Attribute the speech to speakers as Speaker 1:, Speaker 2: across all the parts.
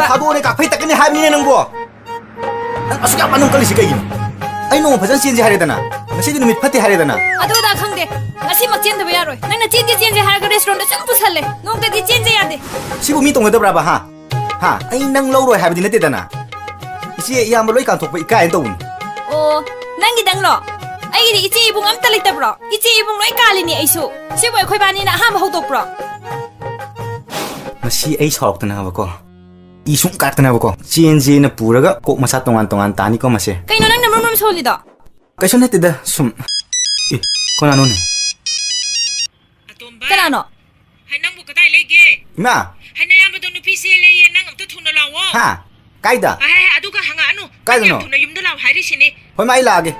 Speaker 1: 다도네 각페이 닦으니 하미네는 거. 아수가 많은 걸리시 가이노. 아이 너무 버전 시엔지 하려다나. 시디 놈이 파티 하려다나.
Speaker 2: 아도다 강데. 나시막 찐데 야로이. 나나 찐지 하가 레스토랑에 좀 부살래. 농다디 찐지야 돼.
Speaker 1: 시부 미동에 더브라바 하. 하. 아이 낭 로로 하비디 네데다나. 이시에 이함을 로이 칸톡 이까엔 또운.
Speaker 2: 오, 낭기 당로. 아이디 이제 이봉 암탈 있다브로. 이제 이봉 로이 깔리니 아이수. 시부에 코이바니나 함 호도브로.
Speaker 1: 마시 에이 서럭드나 하고. 이숨 까르트나보고 CNG는 부르가 꼭 마사 동안 따니까 마세
Speaker 2: 그이노 낭나 럼럼 소리다
Speaker 1: 그래서 내때다 숨 이, 거나노네
Speaker 2: 그나노
Speaker 3: 하이낭부 그다이 레게
Speaker 1: 이마
Speaker 3: 하이나야부도 누피시엘레이에 낭엄도 투나라워
Speaker 1: 하 까이다
Speaker 3: 아두가 항아누
Speaker 1: 까이노
Speaker 3: 투나 юм들라우 하이리시니
Speaker 1: 얼마 일라게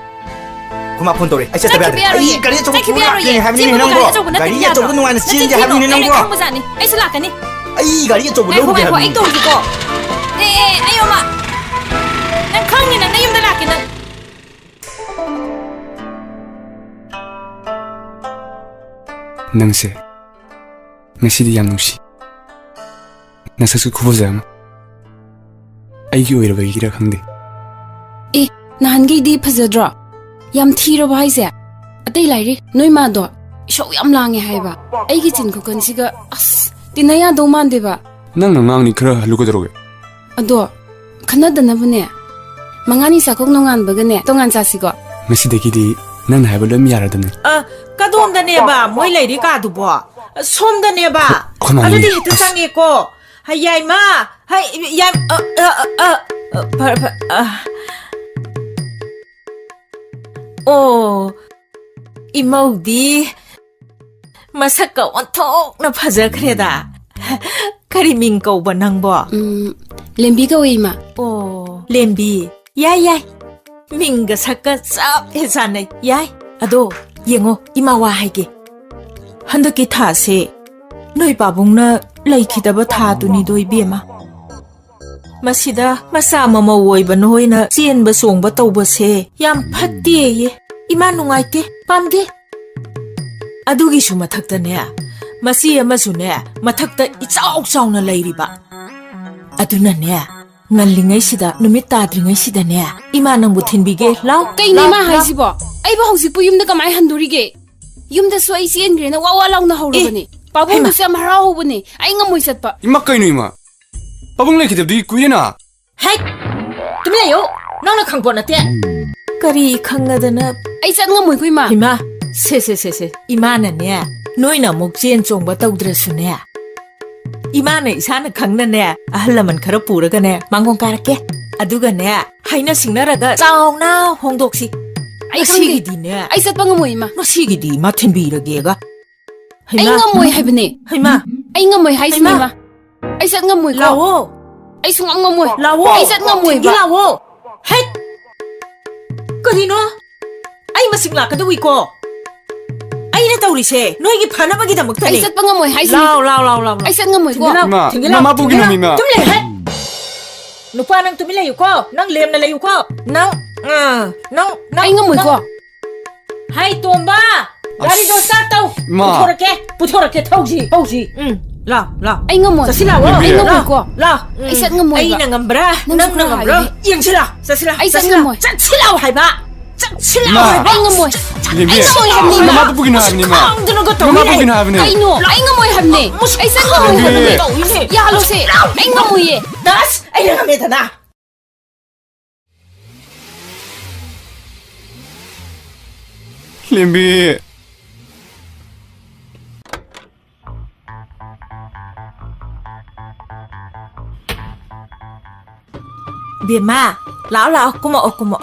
Speaker 1: 구마폰 도리 아이 세트 비아데 아이 가리에 조금
Speaker 2: 예
Speaker 1: 하미니 해놓은 거 가리에 조금 동안 CNG 하미니 해놓은 거
Speaker 2: 아이 슬라카니
Speaker 1: 아이 가리에 조금 넣어보게 하미니
Speaker 2: 아이 동지고 아이 엄마 난 강이 난 юм들 라키는
Speaker 4: 낭세 ngasi디 얌누시 나사스 구보자마 아이기 오이러바기라 강데
Speaker 5: 에 나한게디 파자드라 얌 티러바 하이세 아테이 라이리 노이마도 쇼 얌 랑게 하이바 아이기 진 코건시가 아스 디나야 도만데바
Speaker 4: 낭나 낭니 그라 루거더로게
Speaker 5: 아도 카나다나브네 망아니 사콕 농안버가네 동안 자시고
Speaker 4: ngasi데기디 난 하이벌럼 야라더네
Speaker 3: 까도옴다네바 모이 레이리 까두보 솜다네바
Speaker 4: 그만
Speaker 3: 아두디
Speaker 4: 아니.
Speaker 3: 히트 상이고 하야이마 하이 야 이모디 마사카 원톡나 파자크레다 카리밍 거우바 낭보
Speaker 5: 렘비가 오이마
Speaker 3: 렘비 야야이 밍가 사카 쌉 해사네 야이 아도 yengo imawa haige handaki thase noi babungna laikhidaba tha tuni doi bema masida masa mama woiba noina chienba songba tawba se yam phatte ye ima nungaite pamge adugi su mathakta ne masi ama su ne mathakta ichau chauna lairiba aduna ne ngallingai sida numit tadringai sida ne ima nangbu thinbige law
Speaker 5: kainima haisibo aiba hausipu yumda kamai handurige yumda swai siengrena wawa launa hawrubani babung sam harahobani ai ngamoi satpa
Speaker 4: 이마 까이노 이마 빠봉 레키데디 꾸이나
Speaker 3: Hey! Tumlayo! Nang nakhangpo na te! Kari khang na dana...
Speaker 5: ai sat ngamoi kuima
Speaker 3: Hima! 세. 이마는네. 너희나 목지엔 쫑바 떠우드랬으네. 이마는 이사는 강나네. 아할라만 가라 뿌르가네. 망공 깔게. 아두가네. 하이나 싱나라가 짜오나 홍독시.
Speaker 5: Ai
Speaker 3: 시기디네.
Speaker 5: Ai sat pa nga moy ma.
Speaker 3: 너 시기디 마텐비라게가.
Speaker 5: Ai nga moy hai bane.
Speaker 3: 하이마.
Speaker 5: Ai nga moy hai
Speaker 3: Haima.
Speaker 5: sima. Ai sat nga moy ko.
Speaker 3: 라오.
Speaker 5: Ai sung nga moy.
Speaker 3: 라오.
Speaker 5: Ai sat nga moy ba.
Speaker 3: 라오. 헷. 그리노? 아이 마싱 라카도 있고. 아이네 따우리세. 너에게 바나바기다
Speaker 5: Ai
Speaker 3: 먹다니.
Speaker 5: sat pa nga moy hai sima.
Speaker 3: 라오.
Speaker 5: Ai sat nga moy ko.
Speaker 4: Ma, mama bugin na mima.
Speaker 3: tumle 헷. 누파 낭 tumile yuko. 낭 렘나 le yuko. 낭
Speaker 5: Ai nga moy ko.
Speaker 3: 하이 톰바. 가리도 싹다우.
Speaker 4: 마.
Speaker 3: 부터렇게 타우지. 라.
Speaker 5: Ai nga moy.
Speaker 3: 사실라
Speaker 5: Ai nga moy ko.
Speaker 3: 라.
Speaker 5: Ai sat nga moy
Speaker 3: 아이
Speaker 5: ba.
Speaker 3: 낭감브라.
Speaker 5: Nang
Speaker 3: 낭감브라. 영칠라. 사실라.
Speaker 5: Ai sat nga moy.
Speaker 3: 짝칠라우 하이바. 짝칠라우
Speaker 4: Ma.
Speaker 3: 하이바.
Speaker 5: Ai nga moy.
Speaker 4: 림비.
Speaker 5: Ai nga moy hai bane.
Speaker 4: Mama bugin na ni ma.
Speaker 3: 드는 것도
Speaker 4: Mama bugin na ni.
Speaker 5: Ai no. Ai nga moy hai bane. Ai sat nga moy hai bane. Ya lo se. Ai nga moy ye.
Speaker 3: 나스. 아이 낭감에다나.
Speaker 4: 림비.
Speaker 3: 비마. 라오. 고모.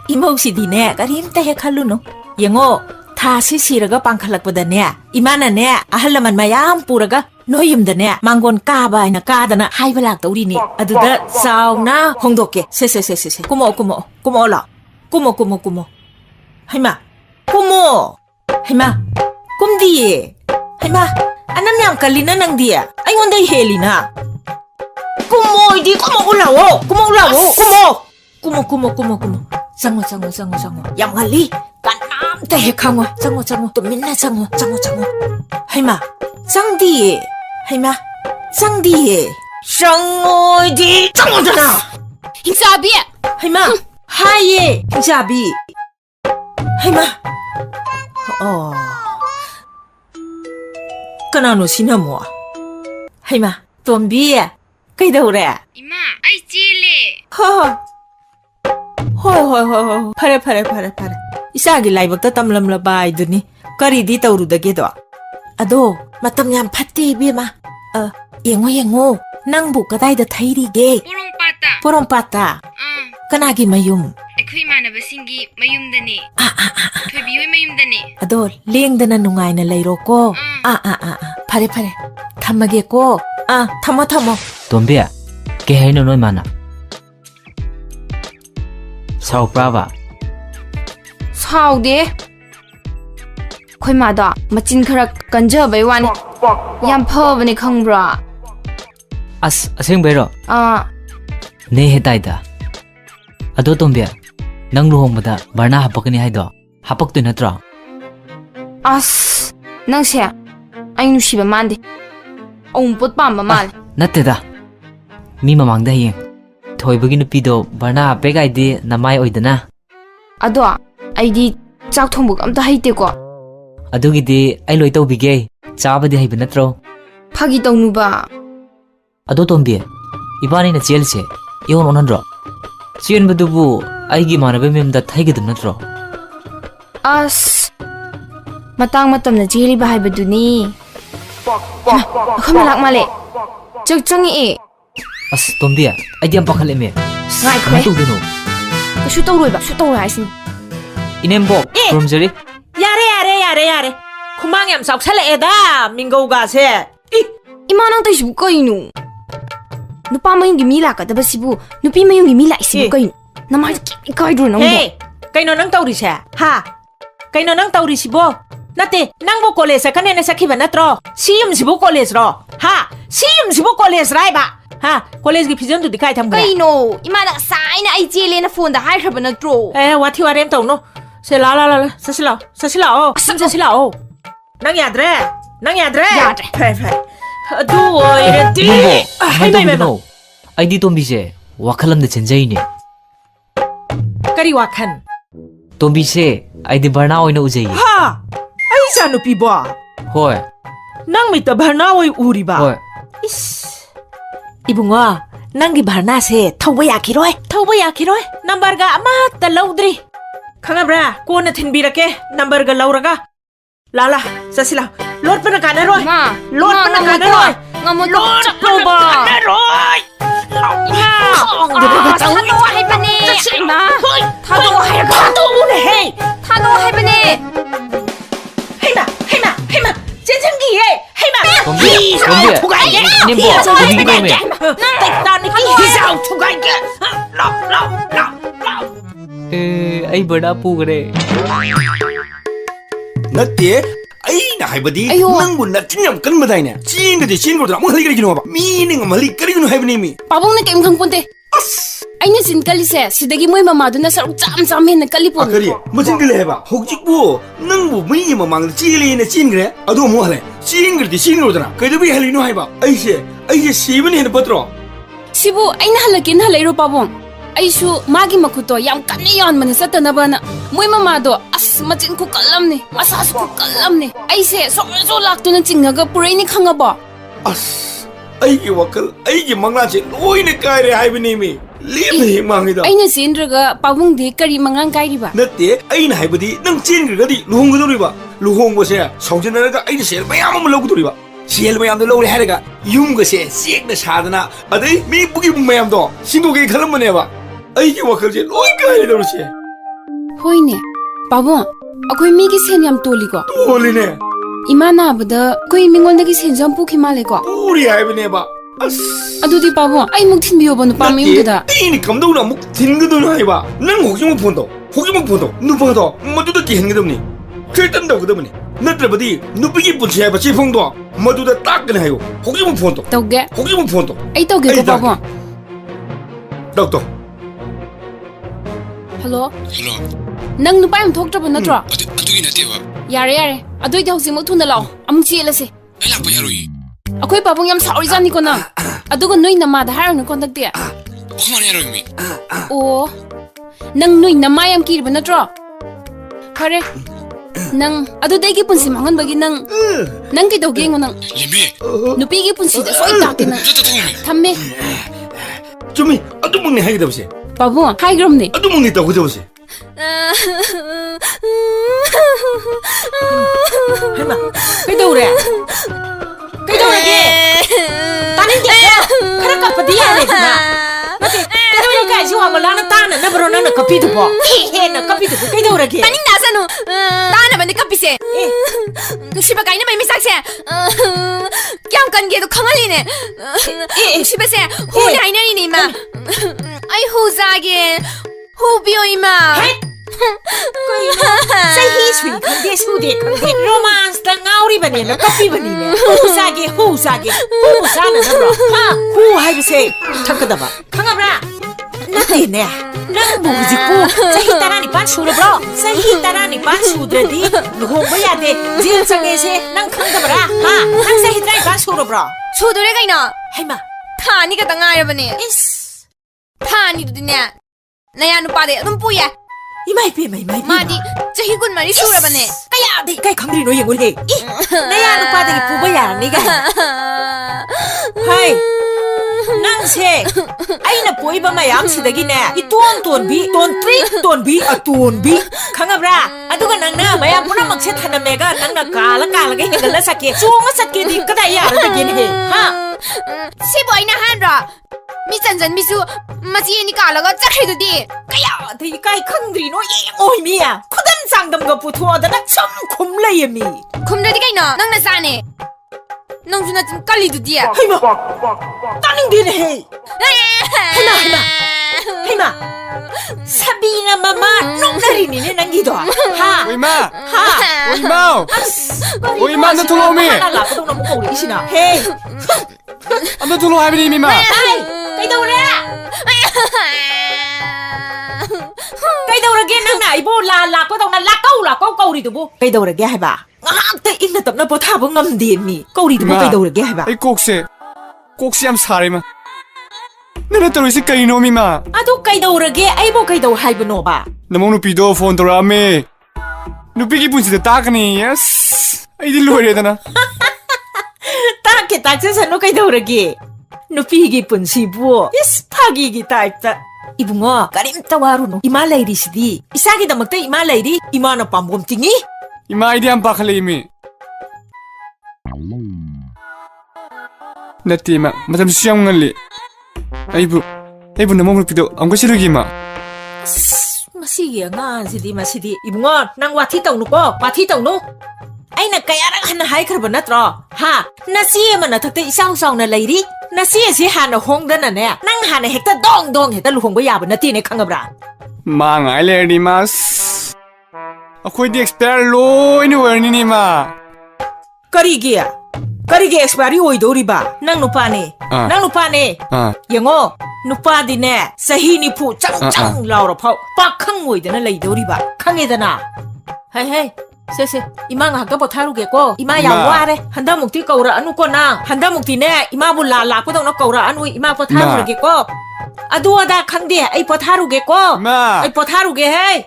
Speaker 3: 이모시디네. 가림따 헤칼루노. 영어. 다시 시르가 빵칼락보다네. 이만하네. 아할라만 마야함 뿌라가 노임다네. 망곤 까바이나 까다나 하이발락다 우리니. 아두다 싸우나 홍도께. 세세세세세. 고모라. 고모. 하이마. 고모. 하이마. 꼼디. 하이마. 아남냥 깔리나 낭디야. 아이원다 헬리나. 고모 이디 고모 올라오. 고모. 장어. 양갈리. 깐남다 해강어. 장어. 또 민나 장어. 하이마. 쌍디. 하이마. 쌍디. 장어 이디 장어잖아.
Speaker 5: Hingsabi.
Speaker 3: 하이마. 하예. 자비. 하이마. 까나노 시나모아. 하이마. 톰비. 그이다오래.
Speaker 5: Ima, ai chile.
Speaker 3: 헐. 파래. 이사기 라이브부터 땀람라 바이드니. 까리디 떠오르다게도. 아도, 마땀 얌 팥띠 비마. 잉어. 낭부 까다이다 타이리게.
Speaker 6: Purong pata.
Speaker 3: 뽀롱빠따. 까나기 마윰.
Speaker 6: Ako'y manabasinggi mayumdani. Thoibiyu'y mayumdani.
Speaker 3: 아도, 랭드나 농아이나 레이로고. 파래. 탐마게고. 타모.
Speaker 7: Tombia, ke haino noi mana. Sao prava.
Speaker 5: Sao de. Khoi ma da machin khara kanja bai wani. Yam pho bani khangbra.
Speaker 7: Aseng bero. Ne hetaida. Ado Tombia, nang luhong bada barna hapakani haido. Hapak tu natro.
Speaker 5: As nang se ai nu shiba mande. Om pot pam ma mal.
Speaker 7: Natteda. Mi mamangda hiyeng. Thoibagi nupido barna hapegai di namai oidana.
Speaker 5: Ado ai di chak thongbuk amta haite ko.
Speaker 7: Adugi di ai loi tawbige. Chabadi haiba natro.
Speaker 5: Phagi tawnu ba.
Speaker 7: Ado Tombia, ibani na chelche. Iyon onandro. Chien badubu aigi manabe memda thaigidum natro.
Speaker 5: As matang matam na jeli ba hai baduni. Khamalak male. Chak changi e.
Speaker 7: As Tombia, ai diam pakhale me.
Speaker 5: Ngai khoi.
Speaker 7: Matu dino.
Speaker 5: Shu tawroi ba, shu tawroi haisin.
Speaker 7: Inembo, from Jerry.
Speaker 3: 야래. 구망염 썩살래에다 민고가세.
Speaker 5: Ima nang tai sibu kainu. Nupa mayung gi mila ka daba sibu, nupi mayung gi mila isibu kainu. Namai ki kaidro nang bo.
Speaker 3: 헤이, kaino nang taurisi ha? Kaino nang taurisi bo? Nate, nang bo kolesa kanene sakiba natro. Siyum sibo kolesro. Ha? Siyum sibo kolesrai ba? Ha? Koles gi pijon tu dikai tham ga.
Speaker 5: Kaino, ima na sai na ai jele na phone da hai khaba na tro.
Speaker 3: 와티 와렘 타우노. 세 라라라. 사실라. 사실라. nang 야드레.
Speaker 5: 야드레.
Speaker 3: 페. 두 이랬디.
Speaker 7: Mumbo, ai di Tombi se wakalam de chenjai ni.
Speaker 3: Kari wakan.
Speaker 7: Tombi se ai di barna oina ujai.
Speaker 3: Ha? Ai sanu pibo.
Speaker 7: Hoi,
Speaker 3: nang mita barna oi uri ba.
Speaker 7: hoi.
Speaker 3: 이붕어, 낭기 바나세 타오바 야키로이. 남바가 아마따 라우드리. ꯈꯪꯉꯕ꯭ꯔꯥ ꯀꯣꯟꯅ ꯊꯤꯟꯕꯤꯔꯛꯀꯦ ꯅꯝꯕꯔꯒ ꯂꯧꯔꯒ ꯂꯥ ꯆꯠꯁꯤ ꯂꯥꯎ ꯂꯣꯠꯄꯅ ꯀꯥꯟꯅꯔꯣꯏ
Speaker 5: ꯏꯃꯥ
Speaker 3: ꯂꯣꯠꯄꯅ ꯀꯥꯟꯅꯔꯣꯏ
Speaker 5: ꯉꯝꯃꯣꯏꯀꯣ ꯆꯠꯂꯣꯕ
Speaker 3: ꯀꯥꯟꯅꯔꯣꯏ
Speaker 5: ꯊꯥꯗꯣꯛꯑꯣ 하이바네 이마ꯊꯥꯗꯣꯛꯑꯣ
Speaker 3: 하이ꯔꯒꯊꯥꯗꯣꯛꯎꯅꯦꯍꯦꯊꯥꯗꯣꯛꯑꯣ
Speaker 5: 하이바네
Speaker 3: 헤마 젠생기에 헤마
Speaker 7: 동비, 동비. 님보, 동비 놈이.
Speaker 3: 땡따니기 희자우 투갈게
Speaker 7: Ay bana po kare.
Speaker 1: नत्ते अइना हाइबदी
Speaker 5: अयो।
Speaker 1: नंगबु नचिन यम कनबदाइने चिनगदि चिनगदु अमु हलि करिगिनो बा मीनिंग अमु हलि करिगिनो हाइबनी मी
Speaker 5: पाबुंगना केम खंगपोन्ते ꯑꯩꯅ ꯆꯤꯟ ꯀꯜꯂꯤꯁꯦ ꯁꯤꯗꯒꯤ ꯃꯣꯏ ꯃꯃꯥꯗꯨꯅ ꯁꯔꯨꯛ ꯆꯥꯝ ꯍꯦꯟꯅ ꯀꯜꯂꯤ ꯄꯣꯠꯅꯤ
Speaker 1: करी मचिन गले हेबा होजिकबु नंगबु मई ममांग चिलेने चिनग्रे अदो मु हले चिनग्रदि चिनगदना कइदबि हलिनो हाइबा अइसे सीबने हेन पत्रो
Speaker 5: सिबु ꯑꯩꯅ ꯍꯜꯂꯛꯀꯦꯅ ꯍꯜꯂꯛꯏꯔꯣ ꯄꯥꯕꯨꯡ ꯑꯩꯁꯨ ꯃꯥꯒꯤ ꯃꯈꯨꯠꯇꯣ ꯌꯥꯝ ꯀꯟꯅ ꯌꯥꯟꯕꯅ ꯆꯠꯇꯅꯕꯅ ꯃꯣꯏ ꯃꯃꯥꯗꯣ ꯑꯁ ꯃꯆꯤꯟ ꯈꯨꯀꯜꯂꯝꯅꯤ ꯃꯁꯥꯁꯨ ꯈꯨꯀꯜꯂꯝꯅꯤ ꯑꯩꯁꯦ ꯁꯣꯔꯁꯣ ꯂꯥꯛꯇꯨꯅ ꯆꯤꯡꯉꯒ ꯄꯨꯔꯛꯏꯅꯤ ꯈꯪꯉꯕꯣ
Speaker 1: अस अइगे वकल अइगे मंगलाचे लोइने कायरे हाइबनी मी लेम हे मांगिदा
Speaker 5: ꯑꯩꯅ ꯆꯦꯟꯗ꯭ꯔꯒ ꯄꯥꯕꯨꯡꯗꯤ ꯀꯔꯤ ꯃꯉꯥꯡ ꯀꯥꯏꯔꯤꯕ
Speaker 1: नत्ते अइना हाइबदी नंग चिनग्रगदि लुहोंगदोरिबा लुहोंगबसे सौजनरगा अइने सेल मयाम अम लौगदोरिबा सेल मयाम लौरे हारगा युमगसे सेकना सादना अदै मी बुगी मयाम दो सिंगोगे खलमनेबा अइगे वकलसे लोइ कायरे दौरसे
Speaker 5: ꯍꯣꯏꯅꯦ ꯄꯥꯕꯨꯡ ꯑꯩꯈꯣꯏ ꯃꯤꯒꯤ ꯁꯦꯟ ꯌꯥꯝ ꯇꯣꯜꯂꯤꯀꯣ
Speaker 1: तोलिने
Speaker 5: ꯏꯃꯥ ꯅꯥꯕꯗ ꯑꯩꯈꯣꯏ ꯃꯤꯉꯣꯟꯗꯒꯤ ꯁꯦꯟꯁꯨ ꯌꯥꯝ ꯄꯨꯈꯤ ꯃꯥꯜꯂꯦꯀോ
Speaker 1: पूरी हाइबनेबा अस
Speaker 5: ꯑꯗꯨꯗꯤ ꯄꯥꯕꯨꯡ ꯑꯩꯃꯨꯛ ꯊꯤꯟꯕꯤꯌꯣꯕ ꯅꯨꯄꯥ ꯃꯌꯨꯝꯗꯨꯗ
Speaker 1: ꯑꯩꯅ ꯀꯝꯗꯧꯅ ꯑꯃꯨꯛ ꯊꯤꯟꯒꯗꯣꯏꯅꯣ ꯍꯥꯏꯕ ꯅꯪ ꯍꯧꯖꯤꯛꯃꯛ ꯐꯣꯟ ꯇꯧ ꯍꯧꯖꯤꯛꯃꯛ ꯐꯣꯟ ꯇꯧ ꯅꯨꯄꯥꯗꯣ ꯃꯗꯨꯗ ꯀꯤꯍꯟꯒꯗꯕꯅꯤ ꯈꯤꯇꯪ ꯇꯧꯒꯗꯕꯅꯤ ꯅꯠꯇ꯭ꯔꯕꯗꯤ ꯅꯨꯄꯤꯒꯤ ꯄꯨꯟꯁꯤ ꯍꯥꯏꯕ ꯆꯦꯐꯣꯡꯗꯣ ꯃꯗꯨꯗ ꯇꯥꯛꯀꯅꯤ ꯍꯥꯏꯌꯨ ꯍꯧꯖꯤꯛꯃꯛ ꯐꯣꯟ ꯇꯧ
Speaker 5: ꯇꯧꯒꯦ
Speaker 1: ꯍꯧꯖꯤꯛꯃꯛ ꯐꯣꯟ ꯇꯧ
Speaker 5: ꯑꯩ ꯇꯧꯒꯦꯀꯣ
Speaker 1: ꯑꯩ ꯇꯥꯛꯀꯦ.
Speaker 5: ꯄꯥꯕꯨꯡ
Speaker 1: ꯇꯧ
Speaker 5: ꯍꯜꯂꯣ
Speaker 4: ꯍꯜꯂꯣ
Speaker 5: ꯅꯪ ꯅꯨꯄꯥ ꯌꯥꯝ ꯊꯣꯛꯇ꯭ꯔꯕ ꯅꯠꯇ꯭ꯔꯣ
Speaker 4: ꯑꯗꯨꯒꯤ ꯅꯠꯇꯦꯕ
Speaker 5: ꯌꯥꯔꯦ ꯑꯗꯨꯏꯗꯤ ꯍꯧꯖꯤꯛꯃꯛ ꯊꯨꯅ ꯂꯥꯛꯑꯣ ꯑꯃꯨꯛ ꯆꯦꯜꯂꯁꯦ
Speaker 4: ꯑꯩ ꯂꯥꯛꯄ ꯌꯥꯔꯣꯏꯌꯦ
Speaker 5: ꯑꯩꯈꯣꯏ ꯄꯥꯕꯨꯡ ꯌꯥꯝ ꯁꯥꯎꯔꯤꯖꯥꯠꯅꯤꯀꯣ ꯅꯪ ꯑꯗꯨꯒ ꯅꯣꯏ ꯅꯃꯥꯗ ꯍꯥꯏꯔꯨꯅꯨꯀꯣ ꯍꯟꯗꯛꯇꯤ
Speaker 4: ꯑꯩꯈꯣꯏ ꯃꯥꯅ ꯌꯥꯔꯣꯏ ꯃꯤ
Speaker 5: ꯑꯣ ꯅꯪ ꯅꯣꯏ ꯅꯃꯥ ꯌꯥꯝ ꯀꯤꯔꯤꯕ ꯅꯠꯇ꯭ꯔꯣ ꯐꯔꯦ ꯅꯪ ꯑꯗꯨꯗꯩꯒꯤ ꯄꯨꯟꯁꯤ ꯃꯥꯡꯍꯟꯕꯒꯤ ꯅꯪ ꯀꯩꯗꯧꯒꯦ ꯌꯦꯡꯉꯣ ꯅꯪ
Speaker 4: ꯂꯦꯝꯕꯤ
Speaker 5: ꯅꯨꯄꯤꯒꯤ ꯄꯨꯟꯁꯤꯗ ꯁꯣꯏ ꯇꯥꯛꯀꯦ ꯅꯪ
Speaker 4: ꯊꯝꯃꯤ
Speaker 5: ꯊꯝꯃꯦ
Speaker 1: ꯆꯨꯝꯃꯤ ꯑꯗꯨꯃꯛꯅꯤ ꯍꯥꯏꯒꯗꯕꯁꯦ
Speaker 5: ꯄꯥꯕꯨꯡ ꯍꯥꯏꯈ꯭ꯔꯕꯅꯦ
Speaker 1: ꯑꯗꯨꯃꯛꯅꯤ ꯇꯧꯒꯗꯕꯁꯦ
Speaker 3: 헤마 ꯀꯩꯗꯧꯔꯦ ꯀꯩꯗꯧꯔꯒꯦ ꯇꯥꯅꯤꯡꯗꯦ ꯈꯔ ꯀꯞꯄꯗꯤ ꯌꯥꯔꯦꯗꯅ ꯅꯠꯇꯦ ꯀꯩꯗꯧꯔꯦ ꯀꯥꯏꯁꯤ ꯋꯥ ꯃꯂꯥꯅ ꯇꯥꯅꯅꯕ꯭ꯔꯣ ꯅꯪꯅ ꯀꯞꯄꯤꯗꯨꯕꯣ ꯍꯦꯟꯅ ꯀꯞꯄꯤꯗꯨꯕꯣ ꯀꯩꯗꯧꯔꯒꯦ
Speaker 2: ꯇꯥꯅꯤꯡ 나서ꯅꯨ ꯇꯥꯅꯕꯅꯤ ꯀꯞꯄꯤꯁꯦ ꯅꯨꯡꯁꯤꯕ ꯃꯩ ꯃꯩꯁꯥꯛꯁꯦ ꯀꯌꯥꯝ ꯀꯟꯒꯦꯗꯣ ꯈꯪꯍꯜꯂꯤꯅꯦ ꯅꯨꯡꯁꯤꯕꯁꯦ ꯍꯨꯅꯤ ꯍꯥꯏꯅꯔꯤꯅꯦ 이마 ꯑꯩ ꯍꯨ ꯆꯥꯒꯦ ꯍꯨꯕꯤꯌꯣ 이마
Speaker 3: ꯀꯩꯅꯣ ꯆꯍꯤ ꯁꯨꯏ ꯈꯪꯗꯦ ꯁꯨꯗꯦ ꯈꯪꯗꯦ ꯔꯣꯃꯥꯟꯁꯇ ꯉꯥꯎꯔꯤꯕꯅꯦꯅ ꯀꯞꯄꯤꯕꯅꯤꯅꯦ ꯍꯨ ꯆꯥꯒꯦ ꯍꯨ ꯆꯥꯅꯅꯕ꯭ꯔꯣ ꯍꯨ ꯍꯥꯏꯕꯁꯦ ꯊꯛꯀꯗꯕ ꯈꯪꯉꯕ꯭ꯔꯥ ꯅꯠꯇꯦꯅꯦ ꯅꯪꯕꯨ ꯍꯧꯖꯤꯛꯄꯨ ꯆꯍꯤ 19 ꯁꯨꯔꯕ꯭ꯔꯣ ꯆꯍꯤ 19 ꯁꯨꯗ꯭ꯔꯗꯤ ꯂꯨꯍꯣꯡꯕ ꯌꯥꯗꯦ ꯖꯦꯜ ꯆꯪꯉꯦꯁꯦ ꯅꯪ ꯈꯪꯗꯕ꯭ꯔꯥ ꯍꯥ ꯅꯪ ꯆꯍꯤ 19 ꯁꯨꯔꯕ꯭ꯔꯣ
Speaker 2: 수도래 가이나
Speaker 3: ꯍꯩꯃꯥ
Speaker 2: ꯊꯥ ꯑꯅꯤ가 ꯇ ꯉꯥꯏꯔꯕꯅꯦ
Speaker 3: 이스
Speaker 2: ꯊꯥ ꯑꯅꯤꯗꯨꯗꯤꯅꯦ ꯅꯌꯥ ꯅꯨꯄꯥꯗꯤ ꯑꯗꯨꯝ ꯄꯨꯌꯦ
Speaker 3: 이마이 삐
Speaker 2: 마디 저희 군 말이 수라바네
Speaker 3: 까야데 까이 강들이노 예고래 이 내야 누빠들이 부부야 네가 하이 낭세 아이나 보이바마 양시다기네 이 돈비 돈트리 돈비 아 돈비 강아브라 아두가 낭나 마야 무나 막세 타나메가 낭나 깔라게 해갈라 사케 쫑아 사케디 까다야 알아되기네 하
Speaker 2: 시보 아이나 한라 미짠잔 미수 마지에니 깔라가 짝해도디
Speaker 3: 까야 데 까이 강들이노 이 오이미야 쿠담 장담가 부투어다나 좀 곰라예미
Speaker 2: 곰라디 가이나 낭나 싸네 낭주나 좀 깔리도디
Speaker 3: 하이마 따닝되네 헤이 하이마 사비나 마마 롱나리니네 난기도 하
Speaker 4: 오이마
Speaker 3: 하
Speaker 4: 오이마 오이마 너 들어오미
Speaker 3: 나쁘동 너무 꼬리시나 헤이
Speaker 4: 너 들어와 하이니 미마
Speaker 3: 하이 까이다오래 까이다오라게 낭나 이보 라꼬동나 라꼬 꼬리도보 까이다오라게 해봐 ngakta ingna tapna pothabo ngamde mi kauri du kaidawrage haba
Speaker 4: 이 꼭시 ꯌꯥꯝ 사리마 너네 떨어지 까이노 미마
Speaker 3: adu kaidawrage aibo kaidaw haibano ba
Speaker 4: 너몽 누피도 폰 돌아메 누피기 분시데 따그니 예스 아이디 로이레다나
Speaker 3: take takse sanu kaidawrage nupi gi punsi bu is phagi gi type ta 이붕어 까림따 와루노 이마 레이리시디 이사기다막다 이마 레이리 이마나 빰봄띵이
Speaker 4: 이마 아이디 안 빠클레이미 나티 이마 마담 수영 갈리 아이부 너무 불피도 안 거시르기 이마
Speaker 3: 마시기 안가시디 마시디 이붕어 낭 와티 떠누고 와티 떠누 아이나 까야랑 하나 하이크르바 나트로 하 나시에만 나탁대 이상상나 레이리 나시에시 하나 홍다나네 낭 하나 헥다 동동 헥다 루홍바 야바 나티네 칸가브라
Speaker 4: 망아이 레리마스 아코이디 엑스페르 로이니 워니니마
Speaker 3: 까리기야 까리기 엑스파리 오이도리바 낭 누파네 낭 누파네 영어 누파디네 사히니 푸 짱짱 라우라 파우 빠캉 모이드나 레이도리바 캉에다나 헤이 세세 이마 ngahak potharugeको 이마 야와레 한다 묵티 거우라 아누고 나 한다 묵티네 이마 불라 라고도 거우라 아누 이마 potharugeको 아두아다 칸데 아이 potharugeको
Speaker 4: 마
Speaker 3: 아이 potharuge 헤이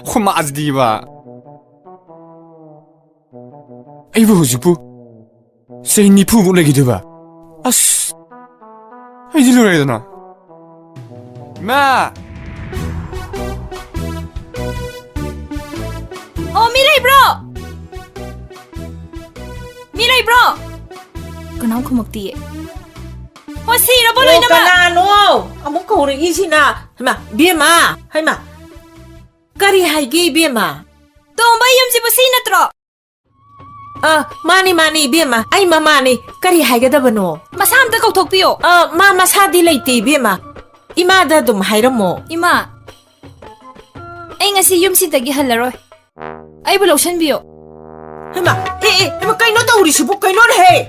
Speaker 4: 코마 아즈디바 아이부 후지부 세이니 푸 몰래기드바 아스 아이디로 해야 되나 마
Speaker 2: 미라이 브로 미라이 브로 그나우 코먹띠에 시라보 로이나마
Speaker 3: 까나노 아무 거우리 이시나 하마 비에마 하이마 까리 하이기 비에마
Speaker 2: 똥바 염지부 시나트로
Speaker 3: 마니 비에마 아이 마마니 까리 하이게다바노
Speaker 2: 마사함다 ꯀꯧꯊꯣꯛꯄꯤꯌꯣ
Speaker 3: 마마 사디 레이티 비에마 이마다 좀 하이러모
Speaker 2: 이마 ꯑꯩ ꯉꯁꯤ ꯌꯨꯝꯁꯤꯗꯒꯤ ꯍꯜꯂꯔꯣꯏ ꯑꯩꯕꯨ ꯂꯧꯁꯟꯕꯤꯌꯣ
Speaker 3: 하이마 하이마 까이노 떠우리시부 까이노를 해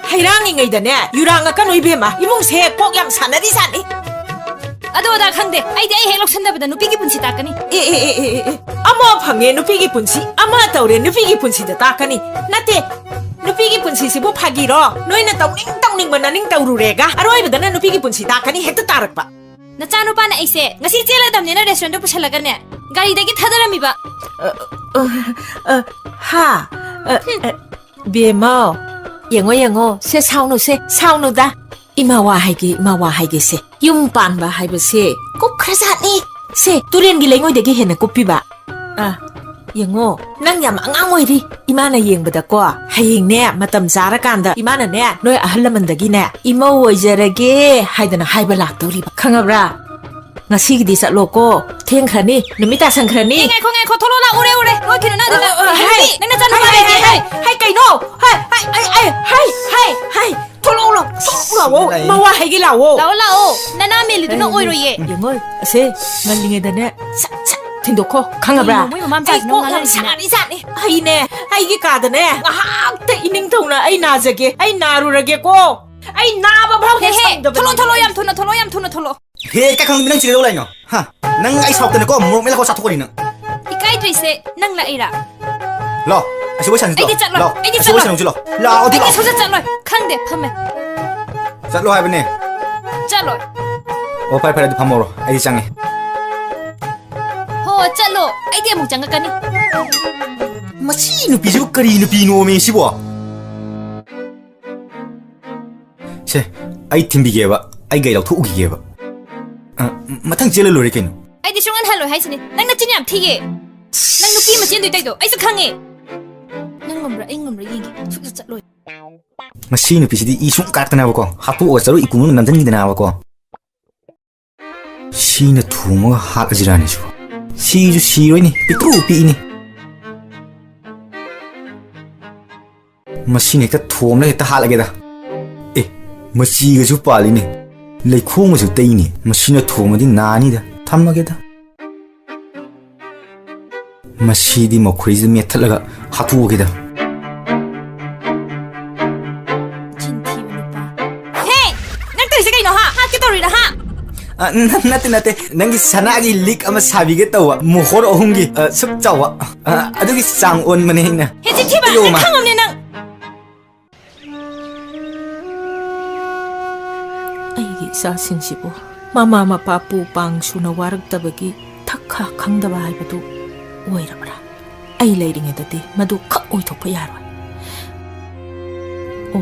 Speaker 3: 하이랑이ꯉꯩꯗꯅꯦ 유랑아까노 비에마 이몽새 꼭 얌 사나디 사니
Speaker 2: ꯑꯗꯣ ꯑꯗꯥ ꯈꯪꯗꯦ ꯑꯩꯗꯤ ꯑꯩ ꯍꯦꯛ ꯂꯧꯁꯟꯗꯕꯗ ꯅꯨꯄꯤꯒꯤ ꯄꯨꯟꯁꯤ ꯇꯥꯛꯀꯅꯤ
Speaker 3: ꯑꯃ ꯐꯪꯉꯦ ꯅꯨꯄꯤꯒꯤ ꯄꯨꯟꯁꯤ ꯑꯃ ꯇꯧꯔꯦ ꯅꯨꯄꯤꯒꯤ ꯄꯨꯟꯁꯤꯗ ꯇꯥꯛꯀꯅꯤ ꯅꯠꯇꯦ ꯅꯨꯄꯤꯒꯤ ꯄꯨꯟꯁꯤꯁꯤꯕꯨ ꯐꯥꯒꯤꯔꯣ ꯅꯣꯏꯅ ꯇꯧꯅꯤꯡꯕ ꯅꯅꯤꯡ ꯇꯧꯔꯨꯔꯦꯒ ꯑꯔꯣꯏꯕꯗꯅ ꯅꯨꯄꯤꯒꯤ ꯄꯨꯟꯁꯤ ꯇꯥꯛꯀꯅꯤ ꯍꯦꯛꯇ ꯇꯥꯔꯛꯄ
Speaker 2: ꯅꯆꯥꯅꯨꯄꯥꯅ ꯑꯩꯁꯦ ꯉꯁꯤ ꯆꯦꯜꯂꯗꯝꯅꯦꯅ ꯔꯦꯁꯇꯨꯔꯦꯟꯗ ꯄꯨꯁꯜꯂꯒꯅꯦ ꯒꯥꯔꯤꯗꯒꯤ ꯊꯥꯗꯔꯝꯃꯤꯕ
Speaker 3: 하 비에마 영어 세 사우누다 이마와 하이게 세 윰빤바 하이버세 꼭 크라자니 세 뚜렌기 랭오이데기 헤나 꽃피바 영어 낭얌 앙앙오이리 이마나 옌바다고 하잉네 마땀 자라간다 이마나네 너희 아할라만다기네 이마 오이자라게 하이드나 하이바 락도리바 캉아브라 ngasi기 di loko thieng khani numita sang khani
Speaker 2: ngai kho tholo la ure loi kinu na dala hai nang na chanu
Speaker 3: hai kai no hai tholo la wo ma wa hai gi la wo
Speaker 2: lao nana meli du no oi ro ye
Speaker 3: yengol ase ngalinge dane sa thindoko khangabra
Speaker 2: moi mam sa no ngala
Speaker 3: sani hai ne hai gi ka dane ngahak te ining thona ai na jage ai naru rage ko ai na ba bhau he
Speaker 2: tholo yam thuna
Speaker 1: Hei, các khang nang chile đâu nhở? Ha, nang ai sọc tên ko mo me la ko sa thok ni na.
Speaker 2: ikai trise nang la ira
Speaker 1: Lo, ai bo san lo. Lo, ai bo san lo. Lo, odi
Speaker 2: ai
Speaker 1: lo.
Speaker 2: so chat loi khang de phame
Speaker 1: Chat lo hai bene.
Speaker 2: chat loi
Speaker 1: O pai pai di phamoro, ai chang e.
Speaker 2: ho chat lo ai de mu chang ka ni
Speaker 1: Masi nu pi ju kari nu pi no me si bo. Che, ai timbi ge ba, ai gai lau thu gi ge ba. Matang chile lo re ken.
Speaker 2: ai di sungan haloi hai sini nang na chin yam thi ye nang nu ki ma chen doi tai do ai sa khang e nang ngomra yi su chat loi
Speaker 1: Masi nu pi si di I sung karak na ba ko. Hatu o saru ikunu nam jan ni na ba ko. Si na thu mo ha ajira ni su. Si ju si roi ni, pitru pi ni. Masi ne ka thom la ta ha la ge da. Masi ga ju pa li ni. Lei khung ma ju tei ni. Masi na thom di na ni da. Tham ma ge da. Masi di mo khri ji me thala ga hatu ge da. Nate nangi sanagi lik ama sabi ge tawa mohor ohungi sup chawa adugi sang on mane na
Speaker 2: he chin thi ba nang khang om ne nang
Speaker 3: 아이기 사신시보 마마 마파pu 방수나 와르다버기 탁하 강다바 하이바도 오이라버라 아이 레이링에다디 마도 칵 오이토파 야로 오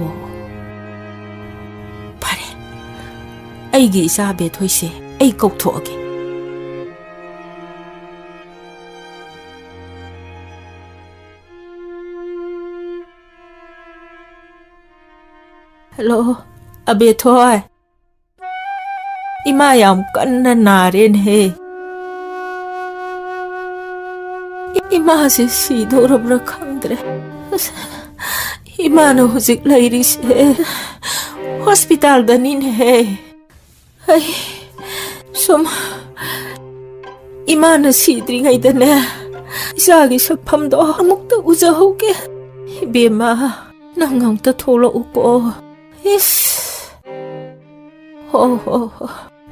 Speaker 3: 파레 ꯑꯩꯒꯤ ꯏꯆꯥ ꯕꯦꯊꯣꯏꯁꯦ ꯑꯩ ꯀꯧꯊꯣꯛꯑꯒꯦ. Hello ꯑꯕꯦꯊꯣꯏ, ꯏꯃꯥ ꯌꯥꯝ ꯀꯟꯅ ꯅꯥꯔꯦꯅꯦ. ꯏꯃꯥꯁꯦ ꯁꯤꯗꯧꯔꯕ꯭ꯔꯥ ꯈꯪꯗ꯭ꯔꯦ. 이마는 호직 레이리세 호스피탈다니네. 아이 좀 이마는 시드링아이다네. 자기 식품도 아무것도 우자오게. 이비마 낭낭다 돌아오고. 이스 호호호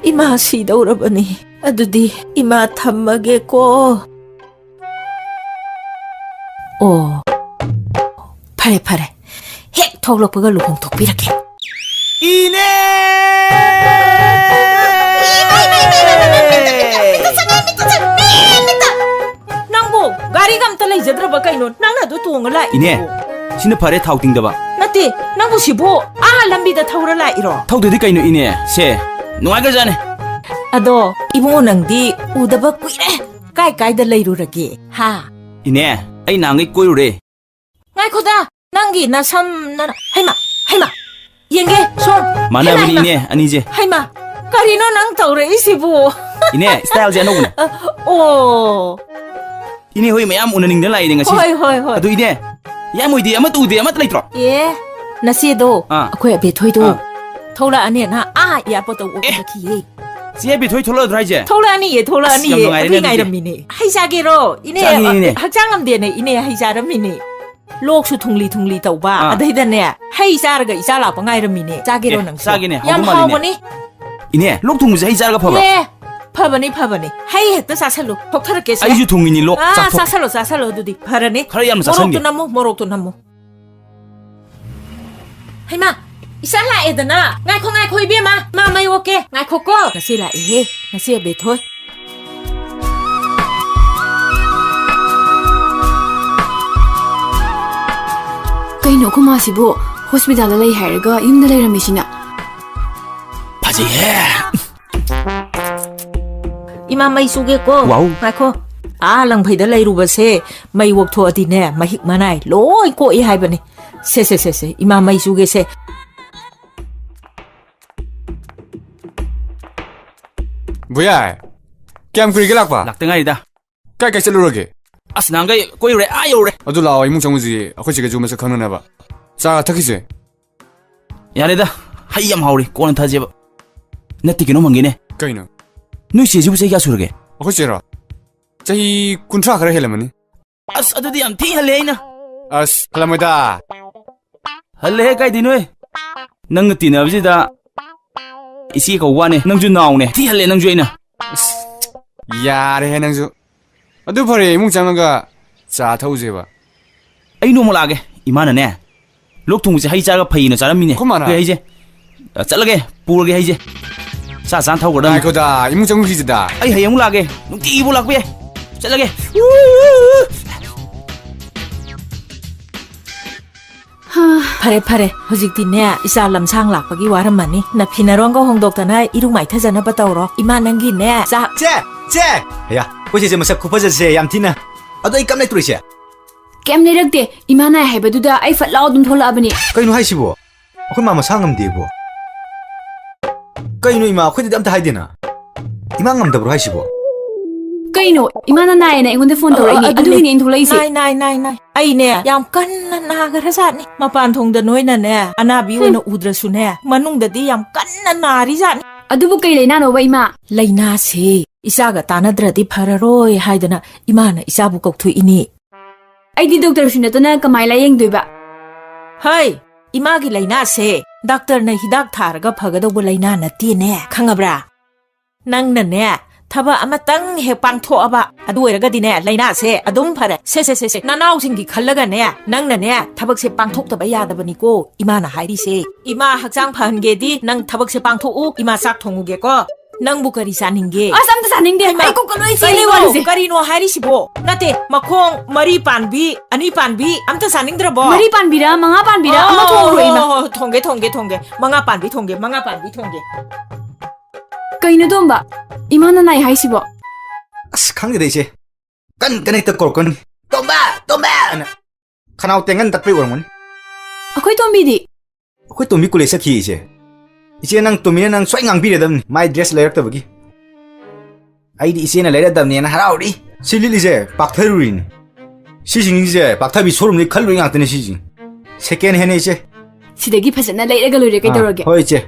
Speaker 3: 이마 시더러버니 아두디 이마 탐마겠고. 오 파래 핵 톡록버가 루콩 톡비라게.
Speaker 1: 이네
Speaker 3: 낭보 가리 감다 레이저드라바 까이노 낭나도 똥을라.
Speaker 8: 이네 신의 팔에 타오 띵다바.
Speaker 3: 나티 낭보 시보 아 람비다 타오라라 이러.
Speaker 8: 타오되디 까이노 이네 세 누아가자네.
Speaker 3: 아도 이봉호 낭디 우다바 꾸이래 까이까이다 레이루라게. 하
Speaker 8: 이네 아이 낭이 꼬이루래.
Speaker 3: ngaikoda nangi nasam na haima yenge som
Speaker 8: 만나버리 이네 아니지.
Speaker 3: haima karino nang taure isibu.
Speaker 8: 이네 스타일 제노구나.
Speaker 3: 오
Speaker 8: 이네 호이 마ям 우나닝데 라이데 ngasi.
Speaker 3: hoi
Speaker 8: 아도 이네 야모이디 아마 뚜데 아마 라이트로.
Speaker 3: 예 nasido
Speaker 8: 아.
Speaker 3: akhoi be thoido
Speaker 8: 아.
Speaker 3: thola ane na a ya poto o ki
Speaker 8: 지에비 토이 톨러 드라이제.
Speaker 3: thola ani ye thola ani ye
Speaker 8: 아,
Speaker 3: abi ngai ramini haisagero ine
Speaker 8: 짱이네.
Speaker 3: hakjangam de ne ine haisaramini loksu thungli tauba
Speaker 8: 아.
Speaker 3: adaidane haisaraga isala pa ngai ramini jagero
Speaker 8: 예,
Speaker 3: nang
Speaker 8: 싸기네.
Speaker 3: yam
Speaker 8: 하고
Speaker 3: hawani
Speaker 8: 이네 록통무지 하이 자르가 파봐.
Speaker 3: 예 파바니 하이 했다 사살로 폭탄을겠어.
Speaker 8: 아이주 동인이 록
Speaker 3: 아
Speaker 8: 짝폭.
Speaker 3: 사살로 두디 파라니
Speaker 8: 카라 얌 사선게.
Speaker 3: 모록도 나무 하이마 이살라 에드나 ngaiko 이비마 마마이 오케 ngaiko고 나시라 에 나시에 베토
Speaker 5: Kaino kumasibu hospital lay hairga yumda leiramisina.
Speaker 8: 바지.
Speaker 3: 이마 마이 수게고
Speaker 8: 와우.
Speaker 3: ngaiko 아 랑파이다 레이루바세 마이 웍토 어디네 마힉 마나이 로이 꼬이 하이바니 세세세세 이마 마이 수게세
Speaker 4: 뭐야? 게임 그리게 락봐.
Speaker 8: 락등아이다.
Speaker 4: 까이까이 셀루러게.
Speaker 8: 아스 난가이 꼬이래 아요래.
Speaker 4: 어두 라와 이몽 정우지. 아코 지가 주면서 강는해봐. 자, 타키지.
Speaker 8: 야래다. 하이얌 하우리 꼬는 타지바. 내띠기 노망기네.
Speaker 4: 까이노.
Speaker 8: 누이 시지부 세기야 수르게.
Speaker 4: 아코 지라. 자히 군트라 그래 헬레머니.
Speaker 8: 아스 아드디 암티 할레이나.
Speaker 4: 아스 할라모다.
Speaker 8: 할레 까이디 누이. năng tì nợ gì da isi ko wane nang ju naw ne ti hale nang ju ina
Speaker 4: 야래 해낭주. 어두 파리 이몽 장가 자 타우제바.
Speaker 8: ai no mola ge imana ne lok thung je hai cha ga phai na charam mi ne
Speaker 4: 그만아.
Speaker 8: ge hai je chal ge pur ge hai je sa san thau ko dam
Speaker 4: 아이고다 이몽 장구 기지다.
Speaker 8: ai hai ang la ge nung ti bu lak be chal ge
Speaker 3: 파레 호직디네 이사 람상 락바기 와람마니 나 피나롱거 홍독다나 이룩 마이 타자나 바따오로 이마 낭기네 자
Speaker 1: 제 야 보시제 뭐사 쿠퍼제세 얌티나 아도 이 깜내 뚜리세
Speaker 5: Kem lerakte imana haibaduda ai fatlaw dum thola abani.
Speaker 1: 그이노 하이시보 어그 마마 상음디보 그이노 이마 코디 담다 하이디나 이망감답으로 하이시보
Speaker 5: Kaino imana naina ingonde phone tora ini adugini in thola isi.
Speaker 3: 나이 아이네 얌 깐나 나가라자니 마판 통다 노이나네 아나비 오이나 우드라수네 마농다디 얌 깐나 나리자니
Speaker 5: Adubu kai leina no ba ima.
Speaker 3: 라이나세 이사가 따나드라디 파라로이 하이드나 이마나 이사부 꼭투이니
Speaker 5: Ai di doctor sunatana kamai la yeng doiba.
Speaker 3: 하이 이마기 라이나세 닥터나 히닥 타르가 파가도부 라이나 나티네 캉아브라 낭나네 타바 아마땅 해빵토아바 아두에라가디네 라이나세 아동 파레 세세세세 나나우싱기 칼라가네 낭나네 타박세 빵톡다바 야다바니고 이마나 하이리세 이마 학장 파한게디 낭 타박세 빵토우 이마 싹 통우게고 낭부 거리 사닝게
Speaker 5: Asam ta saning de ai ko kono isi ni walise.
Speaker 3: 거리노 하이리시보 나테 마콩 머리 반비 아니 반비 암타 사닝드라보
Speaker 5: Mari pan bira manga pan bira ama thong ro ima.
Speaker 3: 통게 망아 반비 통게
Speaker 5: ꯀꯩꯅꯣ ꯇꯣꯝꯕ ꯏꯃꯥꯅ ꯅꯥꯏ ꯍꯥꯏꯁꯤꯕꯣ
Speaker 1: ꯑꯁ ꯈꯪꯗꯦꯗ ꯏꯆꯦ ꯀꯟ ꯍꯦꯛꯇ ꯀꯧꯔꯛꯀꯅꯤ ꯇꯣꯝꯕ ꯇꯣꯝꯕꯅ ꯈꯅꯥꯎ ꯇꯦꯡꯒꯟ ꯇꯠꯄꯩ ꯑꯣꯏꯔꯝꯒꯅꯤ
Speaker 5: ꯑꯩꯈꯣꯏ ꯇꯣꯝꯕꯤꯗꯤ
Speaker 1: ꯑꯩꯈꯣꯏ ꯇꯣꯝꯕꯤ ꯀꯣꯂꯦꯖ ꯆꯠꯈꯤ ꯏꯆꯦ ꯅꯪ ꯇꯣꯝꯕꯤꯅ ꯅꯪ ꯁꯣꯏ ꯉꯥꯡꯕꯤꯔꯗꯕꯅꯤ ꯃꯥꯏ ꯗ꯭ꯔꯦꯁ ꯂꯩꯔꯛꯇꯕꯒꯤ ꯑꯩꯗꯤ ꯏꯆꯦꯅ ꯂꯩꯔꯗꯕꯅꯦꯅ ꯍꯔꯥꯎꯔꯤ ꯁꯤ ꯂꯤꯠꯂꯤꯁꯦ ꯄꯥꯛꯊꯔꯨꯔꯤꯅꯤ ꯁꯤꯁꯤꯡꯁꯦ ꯄꯥꯛꯊꯕꯤ ꯁꯣꯔꯨꯝꯗꯩ ꯈꯜꯂꯨꯏ ꯉꯥꯛꯇꯅꯦ ꯁꯤꯁꯤꯡ ꯁꯦꯀꯦꯟ ꯍꯦꯟꯅ ꯏꯆꯦ
Speaker 5: ꯁꯤꯗꯒꯤ ꯐꯖꯅ ꯂꯩꯔꯒ ꯂꯣꯏꯔꯦ ꯀꯩꯗꯧꯔꯒꯦ
Speaker 1: ꯍꯣꯏ ꯏꯆꯦ